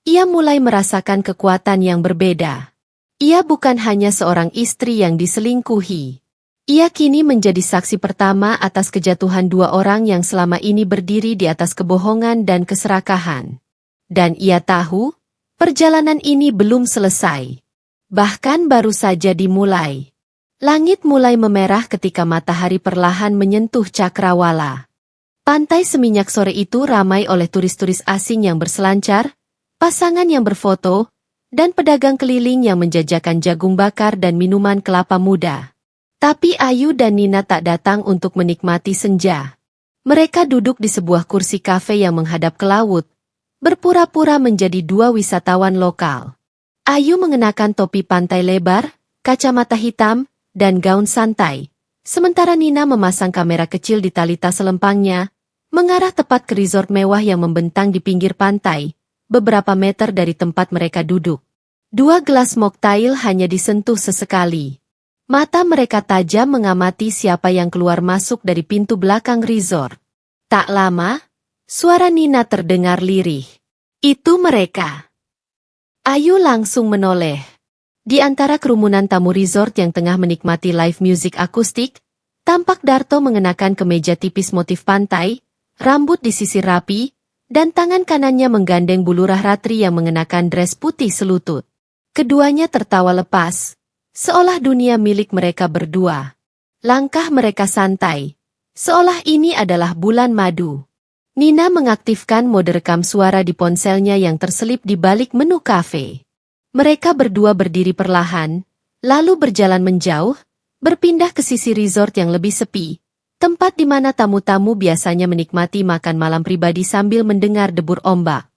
ia mulai merasakan kekuatan yang berbeda. Ia bukan hanya seorang istri yang diselingkuhi. Ia kini menjadi saksi pertama atas kejatuhan 2 orang yang selama ini berdiri di atas kebohongan dan keserakahan. Dan ia tahu, perjalanan ini belum selesai. Bahkan baru saja dimulai. Langit mulai memerah ketika matahari perlahan menyentuh cakrawala. Pantai seminyak sore itu ramai oleh turis-turis asing yang berselancar, pasangan yang berfoto, dan pedagang keliling yang menjajakan jagung bakar dan minuman kelapa muda. Tapi Ayu dan Nina tak datang untuk menikmati senja. Mereka duduk di sebuah kursi kafe yang menghadap ke laut, berpura-pura menjadi 2 wisatawan lokal. Ayu mengenakan topi pantai lebar, kacamata hitam, dan gaun santai, sementara Nina memasang kamera kecil di tali tas selempangnya, mengarah tepat ke resort mewah yang membentang di pinggir pantai, beberapa meter dari tempat mereka duduk. 2 gelas mocktail hanya disentuh sesekali. Mata mereka tajam mengamati siapa yang keluar masuk dari pintu belakang resort. Tak lama, suara Nina terdengar lirih. Itu mereka. Ayu langsung menoleh. Di antara kerumunan tamu resort yang tengah menikmati live music akustik, tampak Darto mengenakan kemeja tipis motif pantai, rambut disisir rapi, dan tangan kanannya menggandeng Bulurah Ratri yang mengenakan dress putih selutut. Keduanya tertawa lepas, seolah dunia milik mereka berdua. Langkah mereka santai, seolah ini adalah bulan madu. Nina mengaktifkan mode rekam suara di ponselnya yang terselip di balik menu kafe. Mereka berdua berdiri perlahan, lalu berjalan menjauh, berpindah ke sisi resort yang lebih sepi, tempat di mana tamu-tamu biasanya menikmati makan malam pribadi sambil mendengar debur ombak.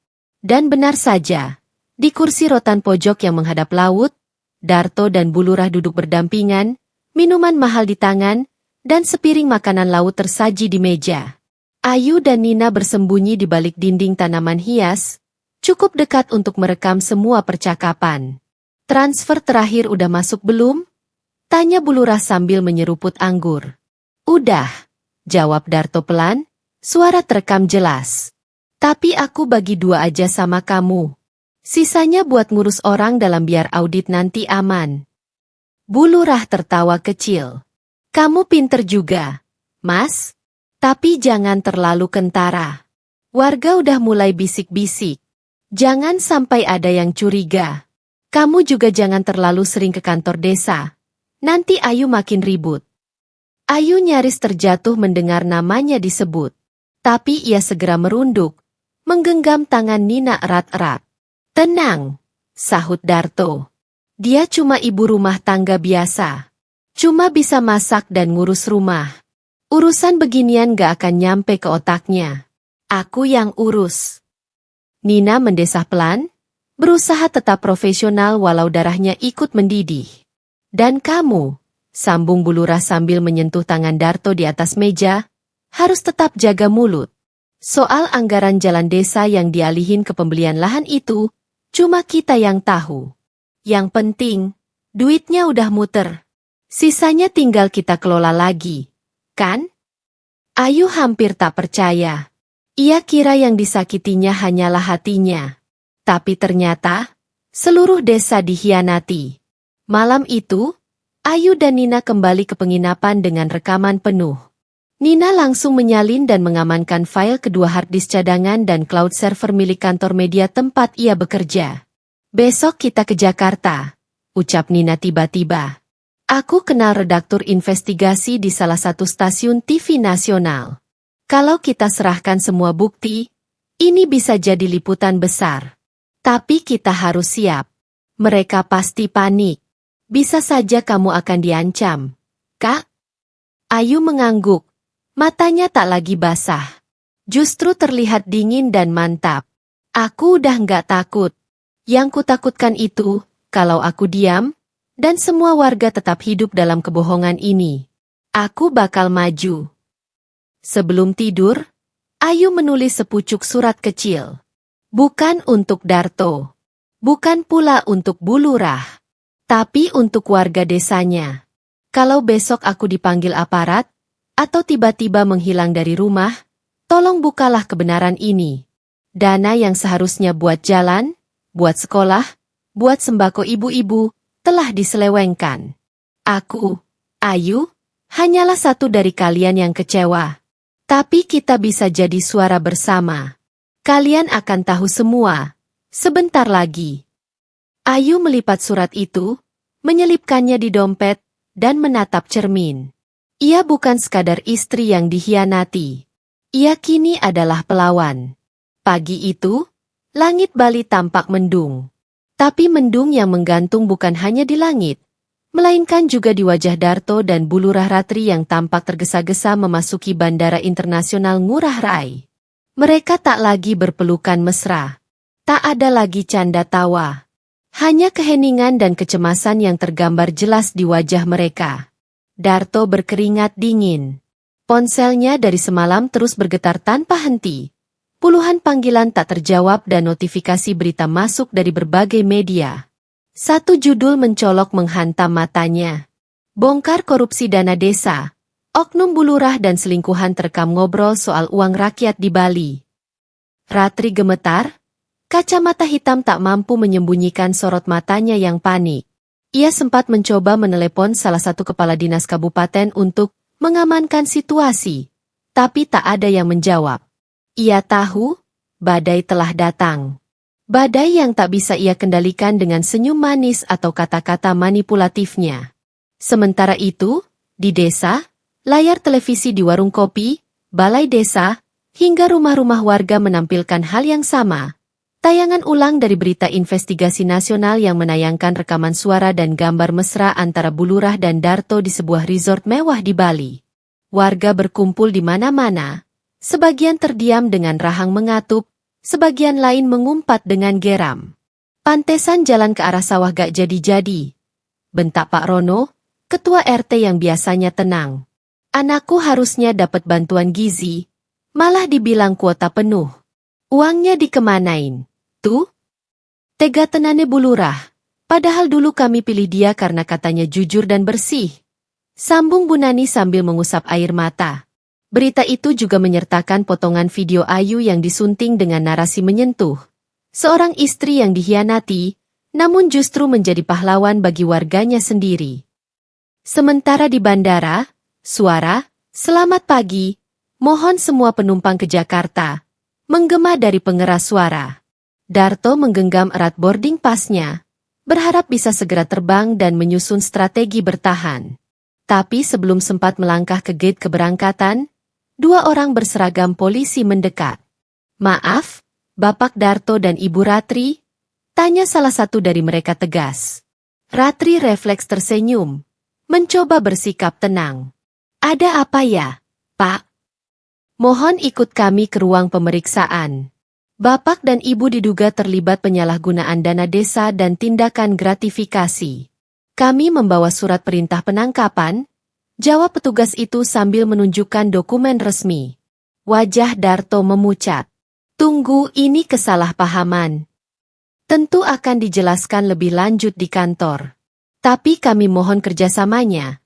Dan benar saja, di kursi rotan pojok yang menghadap laut, Darto dan Bulurah duduk berdampingan, minuman mahal di tangan, dan sepiring makanan laut tersaji di meja. Ayu dan Nina bersembunyi di balik dinding tanaman hias, cukup dekat untuk merekam semua percakapan. Transfer terakhir udah masuk belum? Tanya Bulurah sambil menyeruput anggur. Udah, jawab Darto pelan, suara terekam jelas. Tapi aku bagi 2 aja sama kamu. Sisanya buat ngurus orang dalam biar audit nanti aman. Bulurah tertawa kecil. Kamu pinter juga, Mas. Tapi jangan terlalu kentara. Warga udah mulai bisik-bisik. Jangan sampai ada yang curiga. Kamu juga jangan terlalu sering ke kantor desa. Nanti Ayu makin ribut. Ayu nyaris terjatuh mendengar namanya disebut. Tapi ia segera merunduk, menggenggam tangan Nina erat-erat. Tenang, sahut Darto. Dia cuma ibu rumah tangga biasa. Cuma bisa masak dan ngurus rumah. Urusan beginian gak akan nyampe ke otaknya. Aku yang urus. Nina mendesah pelan, berusaha tetap profesional walau darahnya ikut mendidih. Dan kamu, sambung Bulurah sambil menyentuh tangan Darto di atas meja, harus tetap jaga mulut. Soal anggaran jalan desa yang dialihin ke pembelian lahan itu, cuma kita yang tahu. Yang penting, duitnya udah muter. Sisanya tinggal kita kelola lagi, kan? Ayu hampir tak percaya. Ia kira yang disakitinya hanyalah hatinya. Tapi ternyata, seluruh desa dikhianati. Malam itu, Ayu dan Nina kembali ke penginapan dengan rekaman penuh. Nina langsung menyalin dan mengamankan file kedua harddisk cadangan dan cloud server milik kantor media tempat ia bekerja. Besok kita ke Jakarta, ucap Nina tiba-tiba. Aku kenal redaktur investigasi di salah satu stasiun TV nasional. Kalau kita serahkan semua bukti, ini bisa jadi liputan besar. Tapi kita harus siap. Mereka pasti panik. Bisa saja kamu akan diancam. Kak? Ayu mengangguk. Matanya tak lagi basah. Justru terlihat dingin dan mantap. Aku udah nggak takut. Yang kutakutkan itu, kalau aku diam, dan semua warga tetap hidup dalam kebohongan ini. Aku bakal maju. Sebelum tidur, Ayu menulis sepucuk surat kecil. Bukan untuk Darto. Bukan pula untuk Bulurah. Tapi untuk warga desanya. Kalau besok aku dipanggil aparat, atau tiba-tiba menghilang dari rumah, tolong bukalah kebenaran ini. Dana yang seharusnya buat jalan, buat sekolah, buat sembako ibu-ibu, telah diselewengkan. Aku, Ayu, hanyalah satu dari kalian yang kecewa. Tapi kita bisa jadi suara bersama. Kalian akan tahu semua, sebentar lagi. Ayu melipat surat itu, menyelipkannya di dompet, dan menatap cermin. Ia bukan sekadar istri yang dikhianati. Ia kini adalah pelawan. Pagi itu, langit Bali tampak mendung. Tapi mendung yang menggantung bukan hanya di langit, melainkan juga di wajah Darto dan Bulurah Ratri yang tampak tergesa-gesa memasuki Bandara Internasional Ngurah Rai. Mereka tak lagi berpelukan mesra. Tak ada lagi canda tawa. Hanya keheningan dan kecemasan yang tergambar jelas di wajah mereka. Darto berkeringat dingin. Ponselnya dari semalam terus bergetar tanpa henti. Puluhan panggilan tak terjawab dan notifikasi berita masuk dari berbagai media. Satu judul mencolok menghantam matanya. Bongkar korupsi dana desa. Oknum Bulurah dan selingkuhan terekam ngobrol soal uang rakyat di Bali. Ratri gemetar. Kacamata hitam tak mampu menyembunyikan sorot matanya yang panik. Ia sempat mencoba menelepon salah satu kepala dinas kabupaten untuk mengamankan situasi, tapi tak ada yang menjawab. Ia tahu, badai telah datang. Badai yang tak bisa ia kendalikan dengan senyum manis atau kata-kata manipulatifnya. Sementara itu, di desa, layar televisi di warung kopi, balai desa, hingga rumah-rumah warga menampilkan hal yang sama. Tayangan ulang dari berita investigasi nasional yang menayangkan rekaman suara dan gambar mesra antara Bulurah dan Darto di sebuah resort mewah di Bali. Warga berkumpul di mana-mana, sebagian terdiam dengan rahang mengatup, sebagian lain mengumpat dengan geram. Pantesan jalan ke arah sawah gak jadi-jadi, bentak Pak Rono, ketua RT yang biasanya tenang. Anakku harusnya dapat bantuan gizi, malah dibilang kuota penuh. Uangnya dikemanain? Tuh? Tega tenane Bulurah, padahal dulu kami pilih dia karena katanya jujur dan bersih. Sambung Bu Nani sambil mengusap air mata. Berita itu juga menyertakan potongan video Ayu yang disunting dengan narasi menyentuh. Seorang istri yang dikhianati, namun justru menjadi pahlawan bagi warganya sendiri. Sementara di bandara, suara, "Selamat pagi, mohon semua penumpang ke Jakarta," menggema dari pengeras suara. Darto menggenggam erat boarding pass-nya, berharap bisa segera terbang dan menyusun strategi bertahan. Tapi sebelum sempat melangkah ke gate keberangkatan, dua orang berseragam polisi mendekat. "Maaf, Bapak Darto dan Ibu Ratri?" tanya salah satu dari mereka tegas. Ratri refleks tersenyum, mencoba bersikap tenang. "Ada apa ya, Pak? Mohon ikut kami ke ruang pemeriksaan. Bapak dan Ibu diduga terlibat penyalahgunaan dana desa dan tindakan gratifikasi. Kami membawa surat perintah penangkapan," jawab petugas itu sambil menunjukkan dokumen resmi. Wajah Darto memucat. "Tunggu, ini kesalahpahaman. Tentu akan dijelaskan lebih lanjut di kantor. Tapi kami mohon kerjasamanya,"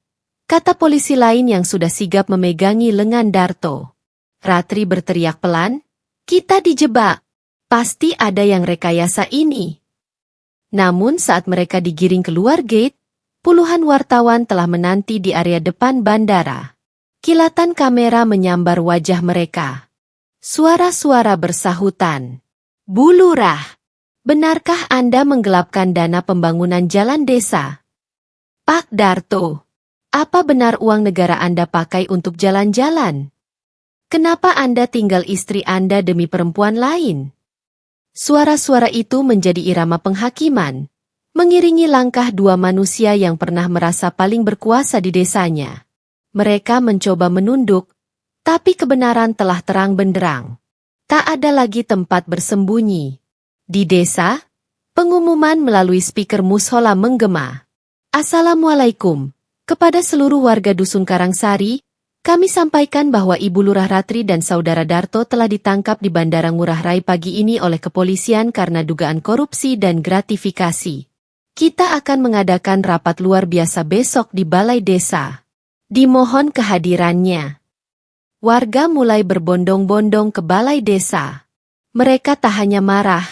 kata polisi lain yang sudah sigap memegangi lengan Darto. Ratri berteriak pelan, "Kita dijebak. Pasti ada yang rekayasa ini." Namun saat mereka digiring keluar gate, puluhan wartawan telah menanti di area depan bandara. Kilatan kamera menyambar wajah mereka. Suara-suara bersahutan. "Bulurah, benarkah Anda menggelapkan dana pembangunan jalan desa? Pak Darto, apa benar uang negara Anda pakai untuk jalan-jalan? Kenapa Anda tinggal istri Anda demi perempuan lain?" Suara-suara itu menjadi irama penghakiman, mengiringi langkah dua manusia yang pernah merasa paling berkuasa di desanya. Mereka mencoba menunduk, tapi kebenaran telah terang benderang. Tak ada lagi tempat bersembunyi. Di desa, pengumuman melalui speaker mushola menggema. "Assalamualaikum. Kepada seluruh warga Dusun Karangsari, kami sampaikan bahwa Ibu Lurah Ratri dan Saudara Darto telah ditangkap di Bandara Ngurah Rai pagi ini oleh kepolisian karena dugaan korupsi dan gratifikasi. Kita akan mengadakan rapat luar biasa besok di Balai Desa. Dimohon kehadirannya." Warga mulai berbondong-bondong ke Balai Desa. Mereka tak hanya marah,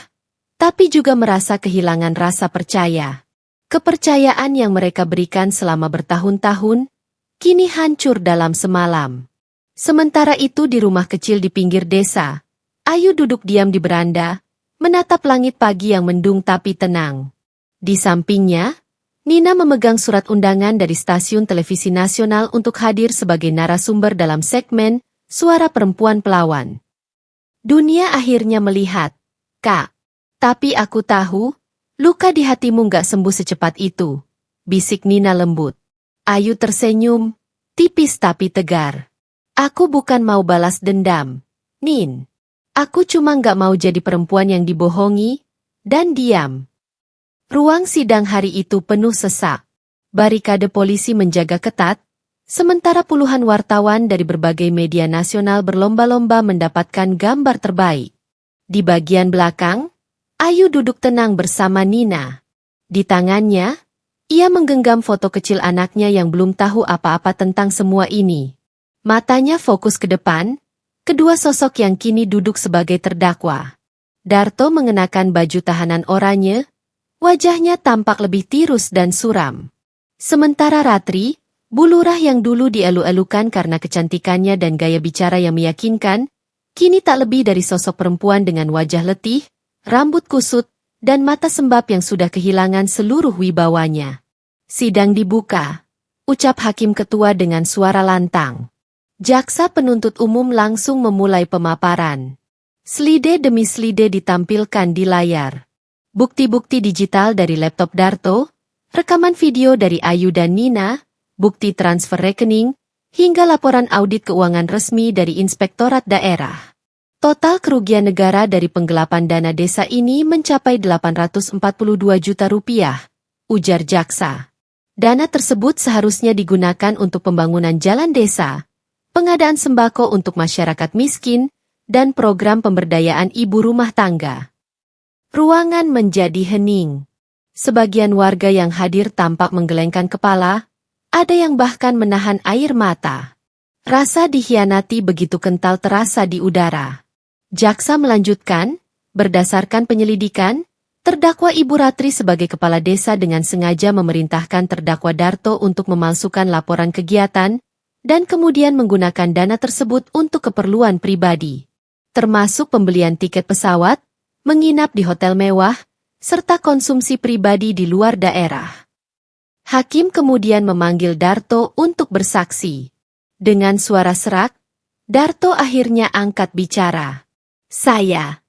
tapi juga merasa kehilangan rasa percaya. Kepercayaan yang mereka berikan selama bertahun-tahun, kini hancur dalam semalam. Sementara itu di rumah kecil di pinggir desa, Ayu duduk diam di beranda, menatap langit pagi yang mendung tapi tenang. Di sampingnya, Nina memegang surat undangan dari stasiun televisi nasional untuk hadir sebagai narasumber dalam segmen Suara Perempuan Pelawan. "Dunia akhirnya melihat, Kak. Tapi aku tahu, luka di hatimu gak sembuh secepat itu," bisik Nina lembut. Ayu tersenyum, tipis tapi tegar. "Aku bukan mau balas dendam, Nin. Aku cuma gak mau jadi perempuan yang dibohongi dan diam." Ruang sidang hari itu penuh sesak. Barikade polisi menjaga ketat, sementara puluhan wartawan dari berbagai media nasional berlomba-lomba mendapatkan gambar terbaik. Di bagian belakang, Ayu duduk tenang bersama Nina. Di tangannya, ia menggenggam foto kecil anaknya yang belum tahu apa-apa tentang semua ini. Matanya fokus ke depan, kedua sosok yang kini duduk sebagai terdakwa. Darto mengenakan baju tahanan oranye, wajahnya tampak lebih tirus dan suram. Sementara Ratri, Bulurah yang dulu dielu-elukan karena kecantikannya dan gaya bicara yang meyakinkan, kini tak lebih dari sosok perempuan dengan wajah letih, rambut kusut, dan mata sembab yang sudah kehilangan seluruh wibawanya. Sidang dibuka, ucap hakim ketua dengan suara lantang. Jaksa penuntut umum langsung memulai pemaparan. Slide demi slide ditampilkan di layar. Bukti-bukti digital dari laptop Darto, rekaman video dari Ayu dan Nina, bukti transfer rekening, hingga laporan audit keuangan resmi dari Inspektorat Daerah. Total kerugian negara dari penggelapan dana desa ini mencapai 842 juta rupiah, ujar jaksa. Dana tersebut seharusnya digunakan untuk pembangunan jalan desa, pengadaan sembako untuk masyarakat miskin, dan program pemberdayaan ibu rumah tangga. Ruangan menjadi hening. Sebagian warga yang hadir tampak menggelengkan kepala, ada yang bahkan menahan air mata. Rasa dikhianati begitu kental terasa di udara. Jaksa melanjutkan, berdasarkan penyelidikan, terdakwa Ibu Ratri sebagai kepala desa dengan sengaja memerintahkan terdakwa Darto untuk memalsukan laporan kegiatan, dan kemudian menggunakan dana tersebut untuk keperluan pribadi, termasuk pembelian tiket pesawat, menginap di hotel mewah, serta konsumsi pribadi di luar daerah. Hakim kemudian memanggil Darto untuk bersaksi. Dengan suara serak, Darto akhirnya angkat bicara. Saya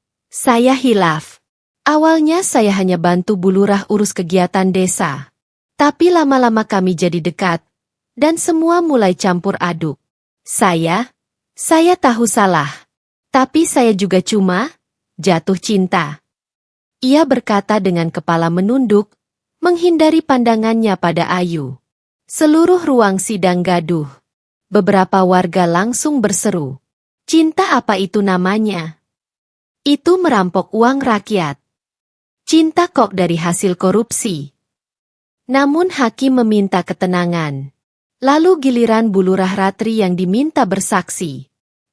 hilaf. Awalnya saya hanya bantu Bu Lurah urus kegiatan desa. Tapi lama-lama kami jadi dekat, dan semua mulai campur aduk. Saya tahu salah. Tapi saya juga cuma jatuh cinta. Ia berkata dengan kepala menunduk, menghindari pandangannya pada Ayu. Seluruh ruang sidang gaduh. Beberapa warga langsung berseru. Cinta apa itu namanya? Itu merampok uang rakyat. Cinta kok dari hasil korupsi. Namun hakim meminta ketenangan. Lalu giliran Bu Lurah Ratri yang diminta bersaksi.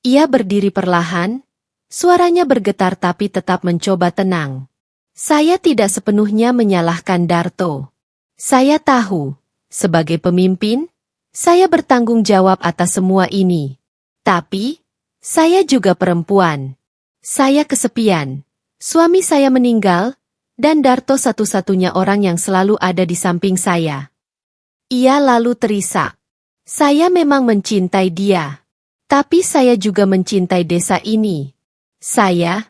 Ia berdiri perlahan, suaranya bergetar tapi tetap mencoba tenang. Saya tidak sepenuhnya menyalahkan Darto. Saya tahu, sebagai pemimpin, saya bertanggung jawab atas semua ini. Tapi, saya juga perempuan. Saya kesepian. Suami saya meninggal, dan Darto satu-satunya orang yang selalu ada di samping saya. Ia lalu terisak. Saya memang mencintai dia. Tapi saya juga mencintai desa ini. Saya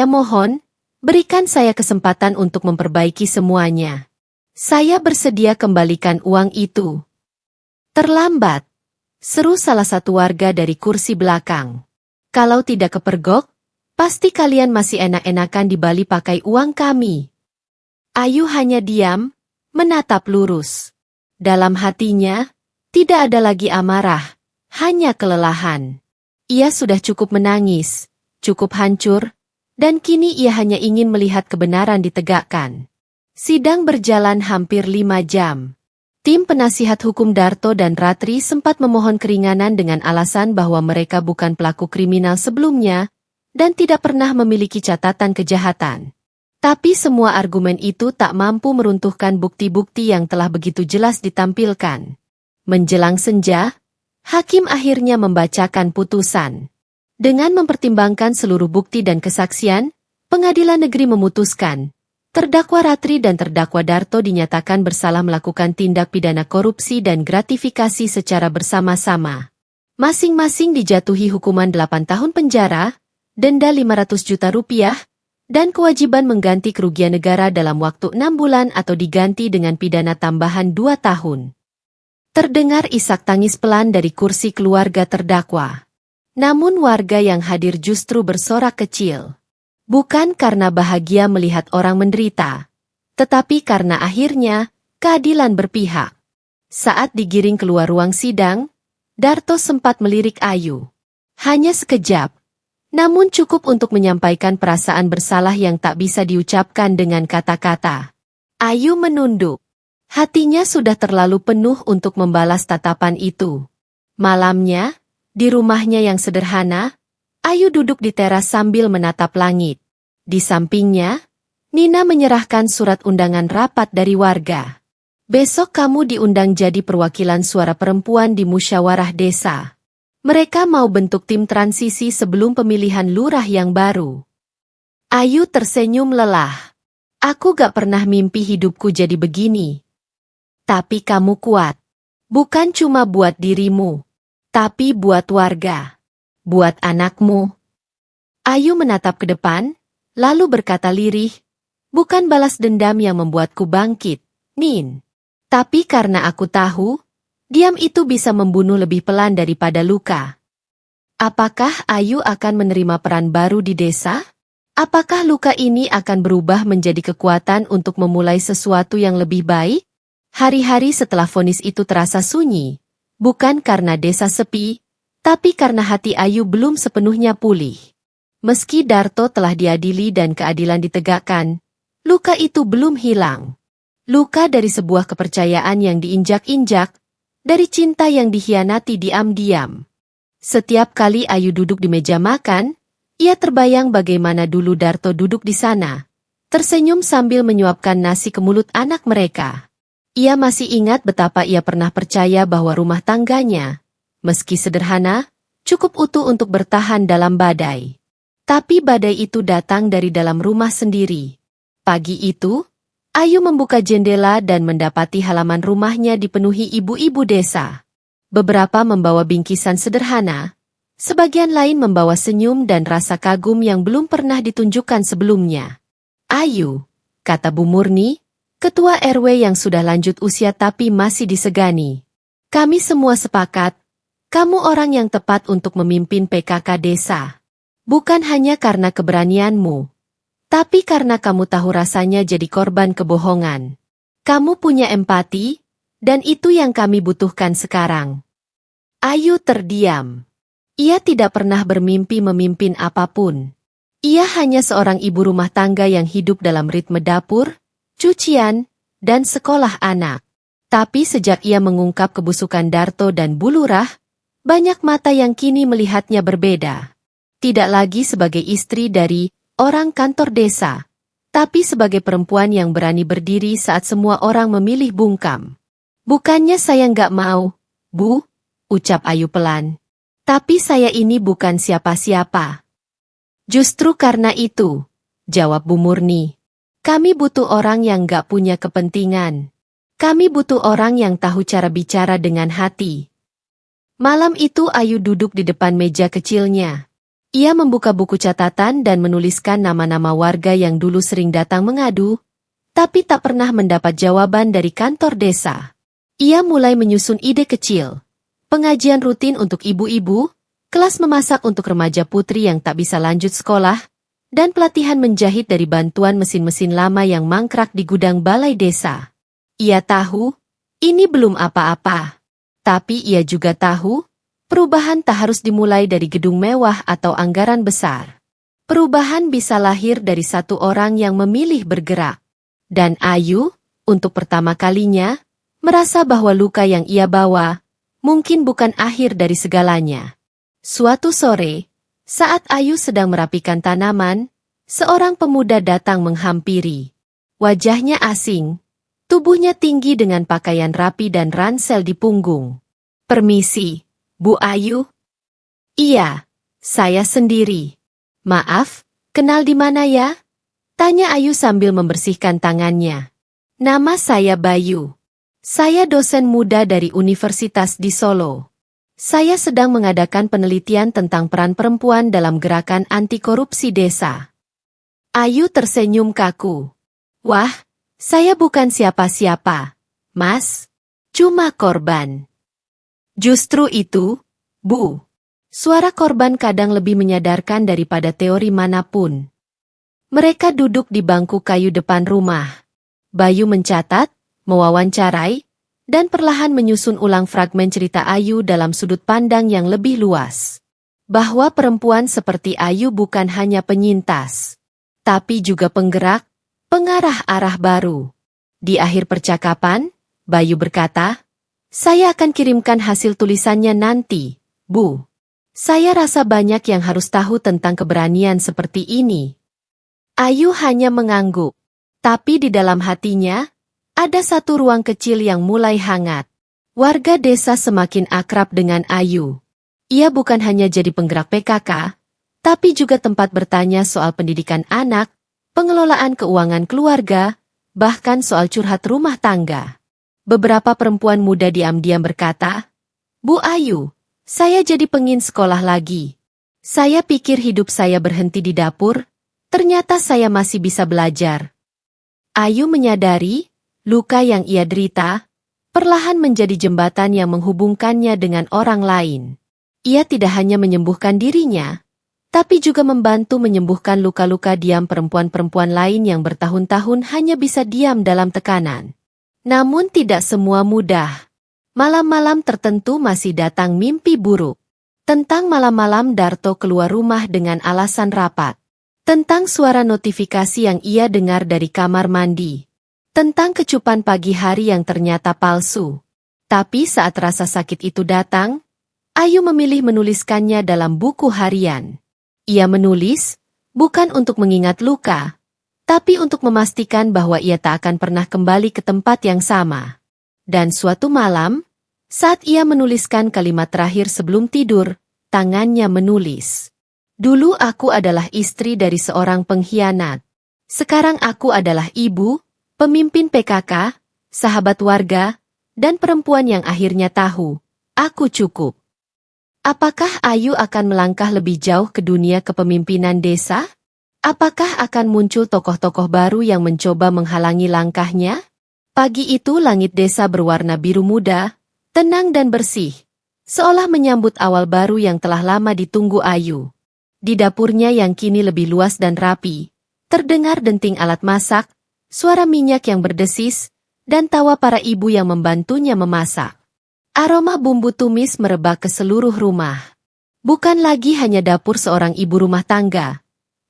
mohon, berikan saya kesempatan untuk memperbaiki semuanya. Saya bersedia kembalikan uang itu. Terlambat, seru salah satu warga dari kursi belakang. Kalau tidak kepergok, pasti kalian masih enak-enakan di Bali pakai uang kami. Ayu hanya diam, menatap lurus. Dalam hatinya, tidak ada lagi amarah. Hanya kelelahan. Ia sudah cukup menangis, cukup hancur, dan kini ia hanya ingin melihat kebenaran ditegakkan. Sidang berjalan hampir 5 jam. Tim penasihat hukum Darto dan Ratri sempat memohon keringanan dengan alasan bahwa mereka bukan pelaku kriminal sebelumnya, dan tidak pernah memiliki catatan kejahatan. Tapi semua argumen itu tak mampu meruntuhkan bukti-bukti yang telah begitu jelas ditampilkan. Menjelang senja, hakim akhirnya membacakan putusan. Dengan mempertimbangkan seluruh bukti dan kesaksian, pengadilan negeri memutuskan, terdakwa Ratri dan terdakwa Darto dinyatakan bersalah melakukan tindak pidana korupsi dan gratifikasi secara bersama-sama. Masing-masing dijatuhi hukuman 8 tahun penjara, denda 500 juta rupiah, dan kewajiban mengganti kerugian negara dalam waktu 6 bulan atau diganti dengan pidana tambahan 2 tahun. Terdengar isak tangis pelan dari kursi keluarga terdakwa. Namun warga yang hadir justru bersorak kecil. Bukan karena bahagia melihat orang menderita, tetapi karena akhirnya keadilan berpihak. Saat digiring keluar ruang sidang, Darto sempat melirik Ayu. Hanya sekejap, namun cukup untuk menyampaikan perasaan bersalah yang tak bisa diucapkan dengan kata-kata. Ayu menunduk. Hatinya sudah terlalu penuh untuk membalas tatapan itu. Malamnya, di rumahnya yang sederhana, Ayu duduk di teras sambil menatap langit. Di sampingnya, Nina menyerahkan surat undangan rapat dari warga. Besok kamu diundang jadi perwakilan suara perempuan di musyawarah desa. Mereka mau bentuk tim transisi sebelum pemilihan lurah yang baru. Ayu tersenyum lelah. Aku gak pernah mimpi hidupku jadi begini. Tapi kamu kuat. Bukan cuma buat dirimu, tapi buat warga. Buat anakmu. Ayu menatap ke depan, lalu berkata lirih, "Bukan balas dendam yang membuatku bangkit, Nin. Tapi karena aku tahu, diam itu bisa membunuh lebih pelan daripada luka." Apakah Ayu akan menerima peran baru di desa? Apakah luka ini akan berubah menjadi kekuatan untuk memulai sesuatu yang lebih baik? Hari-hari setelah vonis itu terasa sunyi, bukan karena desa sepi, tapi karena hati Ayu belum sepenuhnya pulih. Meski Darto telah diadili dan keadilan ditegakkan, luka itu belum hilang. Luka dari sebuah kepercayaan yang diinjak-injak, dari cinta yang dikhianati diam-diam. Setiap kali Ayu duduk di meja makan, ia terbayang bagaimana dulu Darto duduk di sana, tersenyum sambil menyuapkan nasi ke mulut anak mereka. Ia masih ingat betapa ia pernah percaya bahwa rumah tangganya, meski sederhana, cukup utuh untuk bertahan dalam badai. Tapi badai itu datang dari dalam rumah sendiri. Pagi itu, Ayu membuka jendela dan mendapati halaman rumahnya dipenuhi ibu-ibu desa. Beberapa membawa bingkisan sederhana, sebagian lain membawa senyum dan rasa kagum yang belum pernah ditunjukkan sebelumnya. "Ayu," kata Bu Murni, Ketua RW yang sudah lanjut usia tapi masih disegani. "Kami semua sepakat, kamu orang yang tepat untuk memimpin PKK desa. Bukan hanya karena keberanianmu, tapi karena kamu tahu rasanya jadi korban kebohongan. Kamu punya empati, dan itu yang kami butuhkan sekarang." Ayu terdiam. Ia tidak pernah bermimpi memimpin apapun. Ia hanya seorang ibu rumah tangga yang hidup dalam ritme dapur, cucian, dan sekolah anak. Tapi sejak ia mengungkap kebusukan Darto dan Bu Lurah, banyak mata yang kini melihatnya berbeda. Tidak lagi sebagai istri dari orang kantor desa, tapi sebagai perempuan yang berani berdiri saat semua orang memilih bungkam. "Bukannya saya nggak mau, Bu," ucap Ayu pelan. "Tapi saya ini bukan siapa-siapa." "Justru karena itu," jawab Bu Murni, "kami butuh orang yang gak punya kepentingan. Kami butuh orang yang tahu cara bicara dengan hati." Malam itu Ayu duduk di depan meja kecilnya. Ia membuka buku catatan dan menuliskan nama-nama warga yang dulu sering datang mengadu, tapi tak pernah mendapat jawaban dari kantor desa. Ia mulai menyusun ide kecil. Pengajian rutin untuk ibu-ibu, kelas memasak untuk remaja putri yang tak bisa lanjut sekolah, dan pelatihan menjahit dari bantuan mesin-mesin lama yang mangkrak di gudang balai desa. Ia tahu, ini belum apa-apa. Tapi ia juga tahu, perubahan tak harus dimulai dari gedung mewah atau anggaran besar. Perubahan bisa lahir dari satu orang yang memilih bergerak. Dan Ayu, untuk pertama kalinya, merasa bahwa luka yang ia bawa, mungkin bukan akhir dari segalanya. Suatu sore, saat Ayu sedang merapikan tanaman, seorang pemuda datang menghampiri. Wajahnya asing, tubuhnya tinggi dengan pakaian rapi dan ransel di punggung. "Permisi, Bu Ayu?" "Iya, saya sendiri." "Maaf, kenal di mana ya?" tanya Ayu sambil membersihkan tangannya. "Nama saya Bayu. Saya dosen muda dari Universitas di Solo. Saya sedang mengadakan penelitian tentang peran perempuan dalam gerakan anti korupsi desa." Ayu tersenyum kaku. "Wah, saya bukan siapa-siapa, Mas. Cuma korban." "Justru itu, Bu. Suara korban kadang lebih menyadarkan daripada teori manapun." Mereka duduk di bangku kayu depan rumah. Bayu mencatat, mewawancarai, dan perlahan menyusun ulang fragmen cerita Ayu dalam sudut pandang yang lebih luas. Bahwa perempuan seperti Ayu bukan hanya penyintas, tapi juga penggerak, pengarah arah baru. Di akhir percakapan, Bayu berkata, "Saya akan kirimkan hasil tulisannya nanti, Bu. Saya rasa banyak yang harus tahu tentang keberanian seperti ini." Ayu hanya mengangguk, tapi di dalam hatinya, ada satu ruang kecil yang mulai hangat. Warga desa semakin akrab dengan Ayu. Ia bukan hanya jadi penggerak PKK, tapi juga tempat bertanya soal pendidikan anak, pengelolaan keuangan keluarga, bahkan soal curhat rumah tangga. Beberapa perempuan muda diam-diam berkata, "Bu Ayu, saya jadi pengin sekolah lagi." Saya pikir hidup saya berhenti di dapur, ternyata saya masih bisa belajar. Ayu menyadari, luka yang ia derita, perlahan menjadi jembatan yang menghubungkannya dengan orang lain. Ia tidak hanya menyembuhkan dirinya, tapi juga membantu menyembuhkan luka-luka diam perempuan-perempuan lain yang bertahun-tahun hanya bisa diam dalam tekanan. Namun tidak semua mudah. Malam-malam tertentu masih datang mimpi buruk. Tentang malam-malam Darto keluar rumah dengan alasan rapat. Tentang suara notifikasi yang ia dengar dari kamar mandi. Tentang kecupan pagi hari yang ternyata palsu. Tapi saat rasa sakit itu datang, Ayu memilih menuliskannya dalam buku harian. Ia menulis, bukan untuk mengingat luka, tapi untuk memastikan bahwa ia tak akan pernah kembali ke tempat yang sama. Dan suatu malam, saat ia menuliskan kalimat terakhir sebelum tidur, tangannya menulis. Dulu aku adalah istri dari seorang pengkhianat. Sekarang aku adalah ibu, pemimpin PKK, sahabat warga, dan perempuan yang akhirnya tahu, aku cukup. Apakah Ayu akan melangkah lebih jauh ke dunia kepemimpinan desa? Apakah akan muncul tokoh-tokoh baru yang mencoba menghalangi langkahnya? Pagi itu langit desa berwarna biru muda, tenang dan bersih, seolah menyambut awal baru yang telah lama ditunggu Ayu. Di dapurnya yang kini lebih luas dan rapi, terdengar denting alat masak, suara minyak yang berdesis, dan tawa para ibu yang membantunya memasak. Aroma bumbu tumis merebak ke seluruh rumah. Bukan lagi hanya dapur seorang ibu rumah tangga,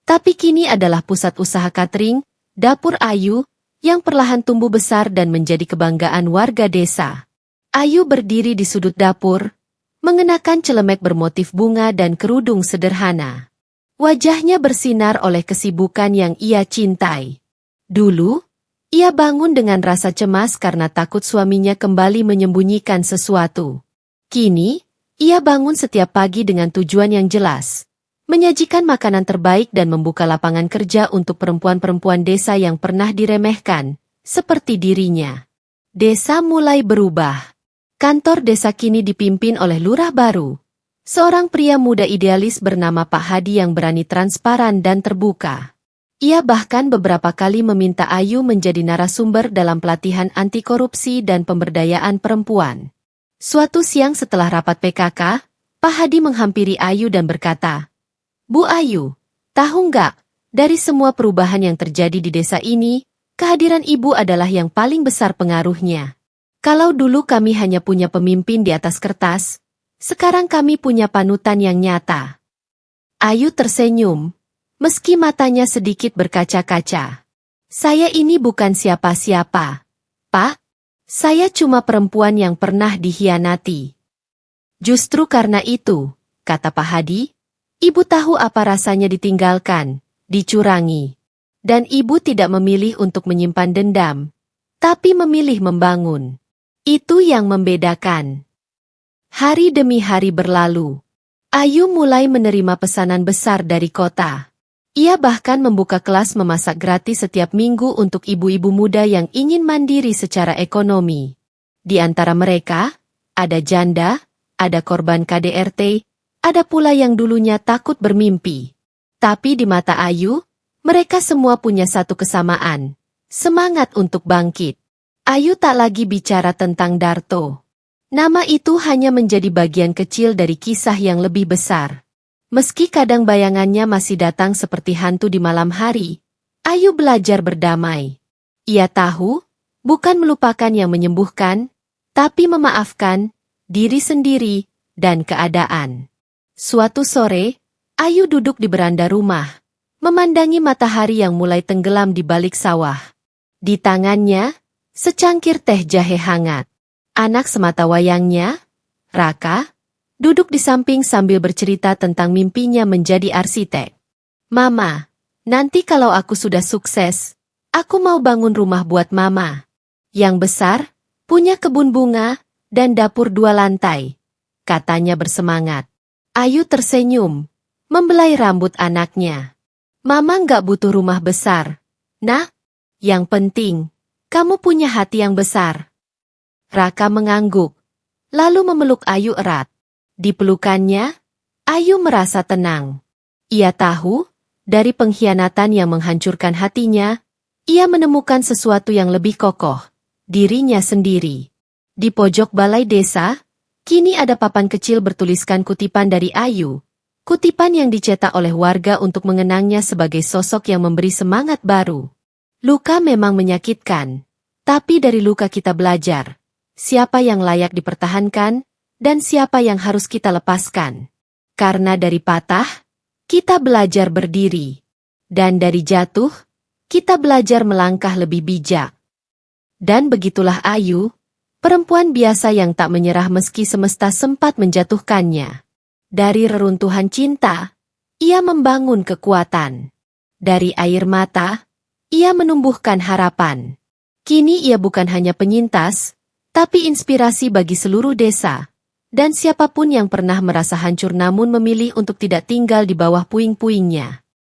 tapi kini adalah pusat usaha catering, dapur Ayu, yang perlahan tumbuh besar dan menjadi kebanggaan warga desa. Ayu berdiri di sudut dapur, mengenakan celemek bermotif bunga dan kerudung sederhana. Wajahnya bersinar oleh kesibukan yang ia cintai. Dulu, ia bangun dengan rasa cemas karena takut suaminya kembali menyembunyikan sesuatu. Kini, ia bangun setiap pagi dengan tujuan yang jelas. Menyajikan makanan terbaik dan membuka lapangan kerja untuk perempuan-perempuan desa yang pernah diremehkan, seperti dirinya. Desa mulai berubah. Kantor desa kini dipimpin oleh lurah baru. Seorang pria muda idealis bernama Pak Hadi yang berani transparan dan terbuka. Ia bahkan beberapa kali meminta Ayu menjadi narasumber dalam pelatihan anti korupsi dan pemberdayaan perempuan. Suatu siang setelah rapat PKK, Pak Hadi menghampiri Ayu dan berkata, "Bu Ayu, tahu nggak, dari semua perubahan yang terjadi di desa ini, kehadiran ibu adalah yang paling besar pengaruhnya. Kalau dulu kami hanya punya pemimpin di atas kertas, sekarang kami punya panutan yang nyata." Ayu tersenyum. Meski matanya sedikit berkaca-kaca. "Saya ini bukan siapa-siapa, Pak. Saya cuma perempuan yang pernah dikhianati." "Justru karena itu," kata Pak Hadi, "Ibu tahu apa rasanya ditinggalkan, dicurangi. Dan Ibu tidak memilih untuk menyimpan dendam, tapi memilih membangun. Itu yang membedakan." Hari demi hari berlalu. Ayu mulai menerima pesanan besar dari kota. Ia bahkan membuka kelas memasak gratis setiap minggu untuk ibu-ibu muda yang ingin mandiri secara ekonomi. Di antara mereka, ada janda, ada korban KDRT, ada pula yang dulunya takut bermimpi. Tapi di mata Ayu, mereka semua punya satu kesamaan, semangat untuk bangkit. Ayu tak lagi bicara tentang Darto. Nama itu hanya menjadi bagian kecil dari kisah yang lebih besar. Meski kadang bayangannya masih datang seperti hantu di malam hari, Ayu belajar berdamai. Ia tahu, bukan melupakan yang menyembuhkan, tapi memaafkan diri sendiri dan keadaan. Suatu sore, Ayu duduk di beranda rumah, memandangi matahari yang mulai tenggelam di balik sawah. Di tangannya, secangkir teh jahe hangat. Anak semata wayangnya, Raka, duduk di samping sambil bercerita tentang mimpinya menjadi arsitek. "Mama, nanti kalau aku sudah sukses, aku mau bangun rumah buat Mama. Yang besar, punya kebun bunga, dan dapur 2 lantai," katanya bersemangat. Ayu tersenyum, membelai rambut anaknya. "Mama nggak butuh rumah besar, Nak. Yang penting, kamu punya hati yang besar." Raka mengangguk, lalu memeluk Ayu erat. Di pelukannya, Ayu merasa tenang. Ia tahu, dari pengkhianatan yang menghancurkan hatinya, ia menemukan sesuatu yang lebih kokoh, dirinya sendiri. Di pojok balai desa, kini ada papan kecil bertuliskan kutipan dari Ayu. Kutipan yang dicetak oleh warga untuk mengenangnya sebagai sosok yang memberi semangat baru. Luka memang menyakitkan, tapi dari luka kita belajar. Siapa yang layak dipertahankan, dan siapa yang harus kita lepaskan. Karena dari patah, kita belajar berdiri. Dan dari jatuh, kita belajar melangkah lebih bijak. Dan begitulah Ayu, perempuan biasa yang tak menyerah meski semesta sempat menjatuhkannya. Dari reruntuhan cinta, ia membangun kekuatan. Dari air mata, ia menumbuhkan harapan. Kini ia bukan hanya penyintas, tapi inspirasi bagi seluruh desa. Dan siapapun yang pernah merasa hancur namun memilih untuk tidak tinggal di bawah puing-puingnya.